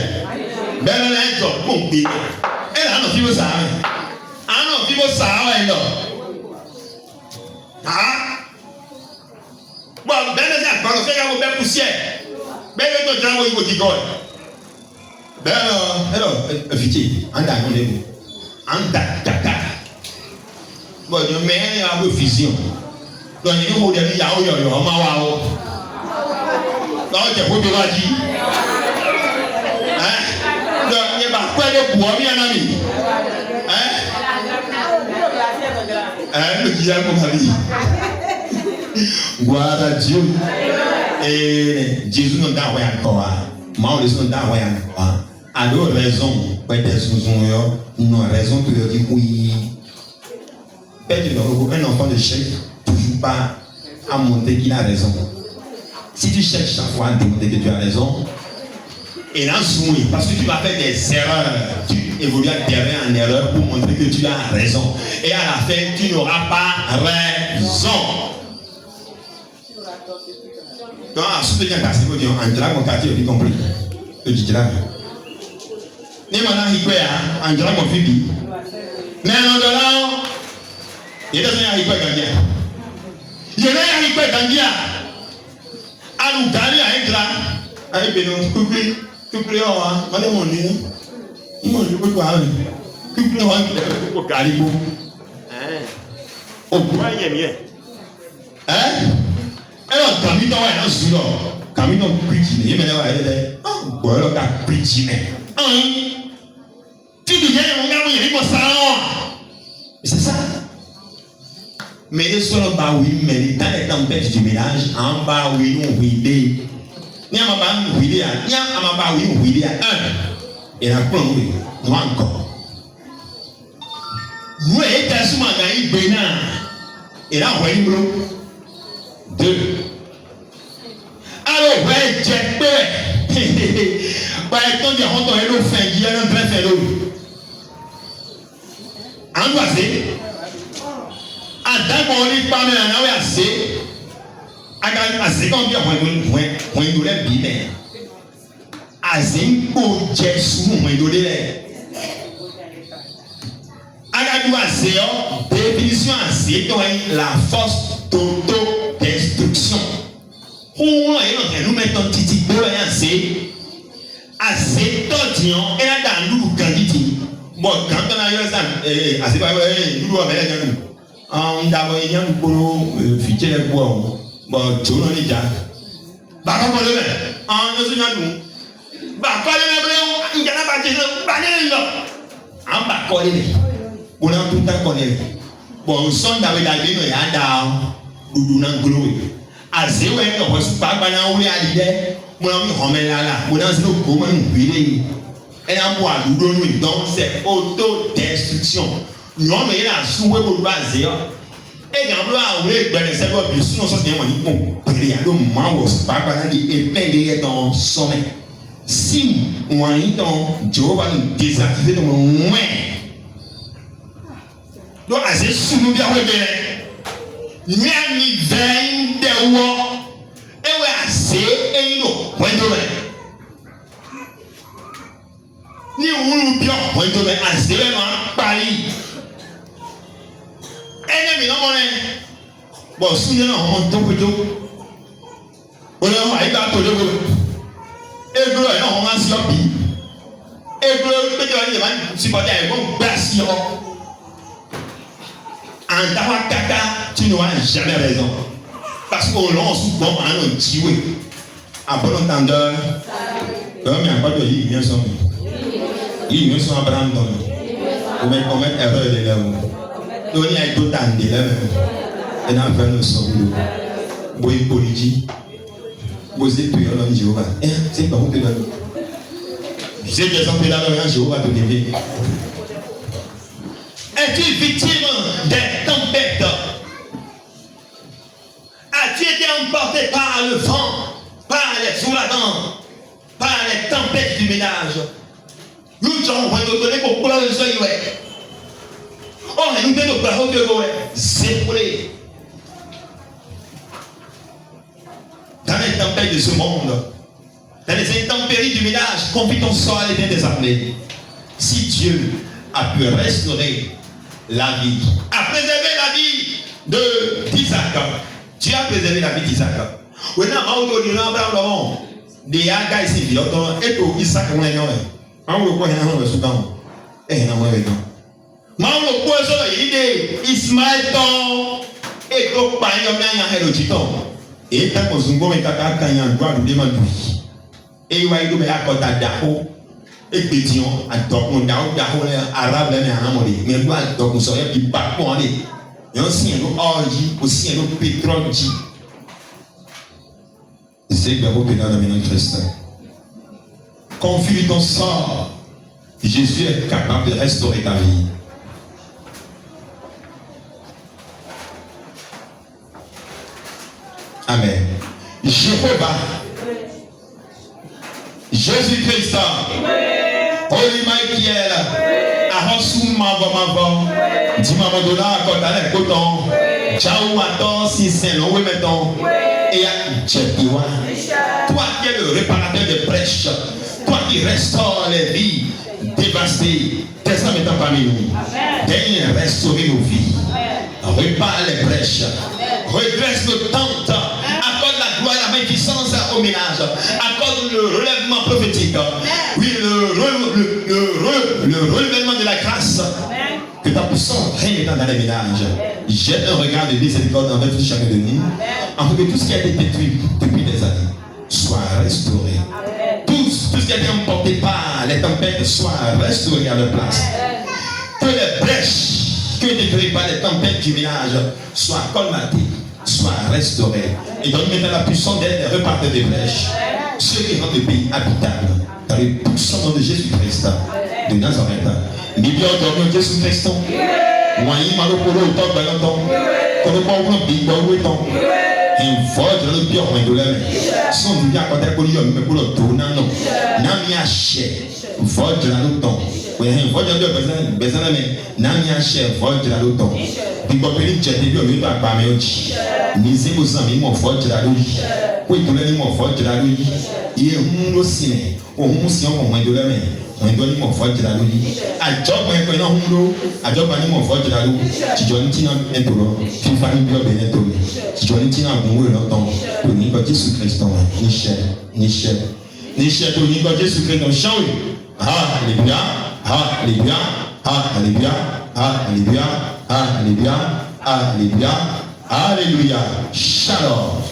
bẹ́ẹ̀ náà jọ kó gbé ẹ̀ náà nọ fíwọ́ sàá rẹ̀ àná fíwọ́ sàá rẹ̀ lọ. Bọ́n bẹ́ẹ̀ náà sí àgbàdo fẹ́ káwọ́ bẹ́ẹ̀ kú sí ẹ̀ bẹ́ẹ̀ yóò tó jẹ́ àwọn ìwò kíkọ́ ẹ̀ bẹ́ẹ̀ lọ ẹ̀ lọ ẹ̀fìtì à ń dà ní ọ̀lẹ́wò à ń dà dàda bọ́n ní mẹ́rin àwọn òfìsíọ̀n lọ́yìn ní wọ́n dẹ̀ ní yàwó yọ̀yọ̀ ọmọ wa o. Lọ́wọ́ jẹ̀ fún mi wá jí. Lọ yẹ bá pẹ́ lé bùọ́ mi àná mi. Ló jí ẹ̀kọ́ kàbí. Gbọ́dọ̀ jíò. Jésus náà dáhùn yà kọ́ wa. Màá lè sọ dáhùn yà kọ́ wa. Àdó raison pẹ̀tẹ̀ sunsun yọ. Non raison tó yọ di oui. Pẹ̀tẹ̀ lọ́wọ́ un enfant de chef toujours pas à montrer qu'il a raison. Si tu cherches chaque fois à démontrer que tu as raison, et là, soumis, parce que tu vas faire des erreurs, tu évolueras derrière en erreur pour montrer que tu as raison. Et à la fin, tu n'auras pas raison. Donc, à ce que tu as passé, tu as un mon quartier, tu as compris. Tu dis là. Ni maintenant, il peut y avoir un drame mon fils. Mais non, non, il y a des gens qui peuvent gagner. Il y a des gens qui peuvent gagner. Alu gari ayikla ayi beno kukuli wa mane moni ko ko ayi kukuli wa ko gari bo o gwa yemie elo kami to wa na sulo kami no preach ni yemele wa ele gbo lo ka preach ni ti bi je mo ga mo yiri ko sara c'est ça. Mais les sols bas oui, mais dans les tempêtes du ménage, en bas oui, on huilé. Ni à ma bas huilé, ni à ma bas oui, on huilé à un. Et la plan oui, nous encore. Vous êtes à ce moment gagne Bénin. Et là, on voit une bleu. Deux. Alors, ouais, j'ai peur. Bah, quand il y a un temps, il y a un fin, il y a un vrai fin d'eau. En voici. Adamo ni pame na nawe ase aga ase kon bi won do le bi me ase ko Jesu won do le aga du ase o définition ase to la force d'autodestruction on e no tenu meton titi bo ya ase to dion e na da lu kanditi mo kan to na yo san ase ba lu o me le d'abord il y a un peu fiché les bois bon tout le monde bah comment le faire ne se nous bah quoi les blés il y a pas de bah les là en bas coller on a tout temps connaît bon son David David no ya da dudu na glory azewe no was pas na wuri alide mo na mi homela la mo na se no ko mo nbire e na mo adudo no donc c'est autodestruction. Non mais il a souhait pour baser et quand on a ouvert le cerveau bien sûr ça c'est un bon il y a le moment où c'est pas quand il est plein dans sommet si on a dans Dieu va nous désactiver de moins donc à ce sous nous bien ouais bien ni veille de wo et ouais assez et non point de ni ou bien point de assez vraiment Paris. Ẹni mi náà mọ ní bọ̀ súnyẹ́ náà wọ́n tó péjọ wọ́n náà wọ́n àyíká tó lóko égúrò ẹ̀ náà wọ́n máa ń sí ọ́bì égúrò péjọ ẹ̀ yẹ̀ máa ń sí bọ́dá ẹ̀ wọ́n gbà sí ọ́ àǹdáwà kàkà tí ni wọ́n á jamais raison parce que on lance bon à un jiwe à bon entendeur Comme il n'y a pas de lit, il vient son. Il vient son Abraham dans nous. Vous mettez combien d'erreurs de l'homme. Donc il y a tout le temps de l'homme. Et dans le fait, nous sommes. Vous êtes politique. Vous êtes plus l'homme Jéhovah. C'est pas vous que l'homme. C'est des gens qui l'ont Jéhovah de bébé. Es-tu victime des tempêtes? As-tu été emporté par le vent, par les ouragans, par les tempêtes du ménage? Nous sommes donner pour quoi le soleil. Oh, nous devons pas c'est pour les. Dans les tempêtes de ce monde, dans les intempéries du ménage, confie ton sort à l'Éternel des armées. Si Dieu a pu restaurer la vie, a préservé la vie d'Isaac, Dieu a préservé la vie d'Isaac. Oui, non, on dit Abraham, des gars ici, et tout Isaac, on est on va voir un Soudan. Et on va voir. Maman, quoi ça? Il dit Ismaël ton et ton père, il y a un héros titan. Et tant que Zungo est à Kanya, doit nous demander. Et il va y avoir un côté d'Aho. Et puis, on a donc un arabe, mais on doit donc nous sauver du bac pour aller. Et aussi un orgie, aussi un pétrole. C'est que vous pédalez dans le Christ. Confie ton sort. Jésus est capable de restaurer ta vie. Amen. Jéhovah. Jésus-Christ. Holy Michael. Ahosu mavo. Dimama dola kotale koton. Ciao aton si c'est long oui mettons. Et à Tchepiwa. Toi qui es le réparateur des brèches. Toi qui restaure les vies dévastées. Descends maintenant parmi nous. Daigne restaurer nos vies. Répare les brèches. Redresse nos tentes. Accorde la gloire et la magnificence au ménage. Accorde le relèvement prophétique. Oui, le relèvement de la grâce. Que ta puissance règne dans les ménages. Jette un regard de miséricorde envers tout chacun de nous. Afin que tout ce qui a été détruit depuis des années soit restauré. Tout ce qui a été emporté par les tempêtes soit restauré à leur place. Que les brèches qui ont été créées par les tempêtes du ménage soient colmatées, soient restaurées. Et donne maintenant la puissance d'être repartir des brèches. Ceux qui rendent le pays habitable dans le puissant nom de Jésus-Christ de Nazareth. Bibi ọjọ́ Jésù Kristo wọ̀nyí máa ló kóró ìtọ́ gbẹ̀lọ́tọ́ kóró bọ́ wọ́n bí gbọ́ wé tán ìfọ́jọ́ ló bí ọ̀hún ìdólẹ́mẹ̀ sọ́n bí akọ́tẹ́ kóró yọ̀ mímẹ́ kóró tó nánà námi àṣẹ ìfọ́jọ́ ló tán wẹ̀hìn ìfọ́jọ́ ló gbẹ̀sẹ̀lẹ́mẹ̀ námi àṣẹ ìfọ́jọ́ ló tán gbígbọ́ pé ní jẹ̀dẹ̀ bí omi bá pa mi ó jì ní zébo sàn mi mọ̀ fọ́jọ́ ló yí kó ìdólẹ́ ní mọ̀ fọ́jọ́ ló yí iye ń ló sì ní òun sì ọmọ ìdólẹ́mẹ̀ wọ́n dọ́ ní mọ̀ fọ́ jìlá lórí àjọpọ̀ ẹ̀kọ́ iná ń lò àjọpọ̀ ní mọ̀ fọ́ jìlá lórí tìjọ́ ní tí náà ẹ̀tọ́ lọ fífa ní bí ọbẹ̀ ẹ̀tọ́ lọ tìjọ́ ní tí náà gùn wé lọ́tọ̀ kò ní kọ́ Jésù Kristo níṣẹ́ tó ní kọ́ Jésù Kristo ṣáwé hallelujah hallelujah hallelujah hallelujah hallelujah hallelujah hallelujah shalom.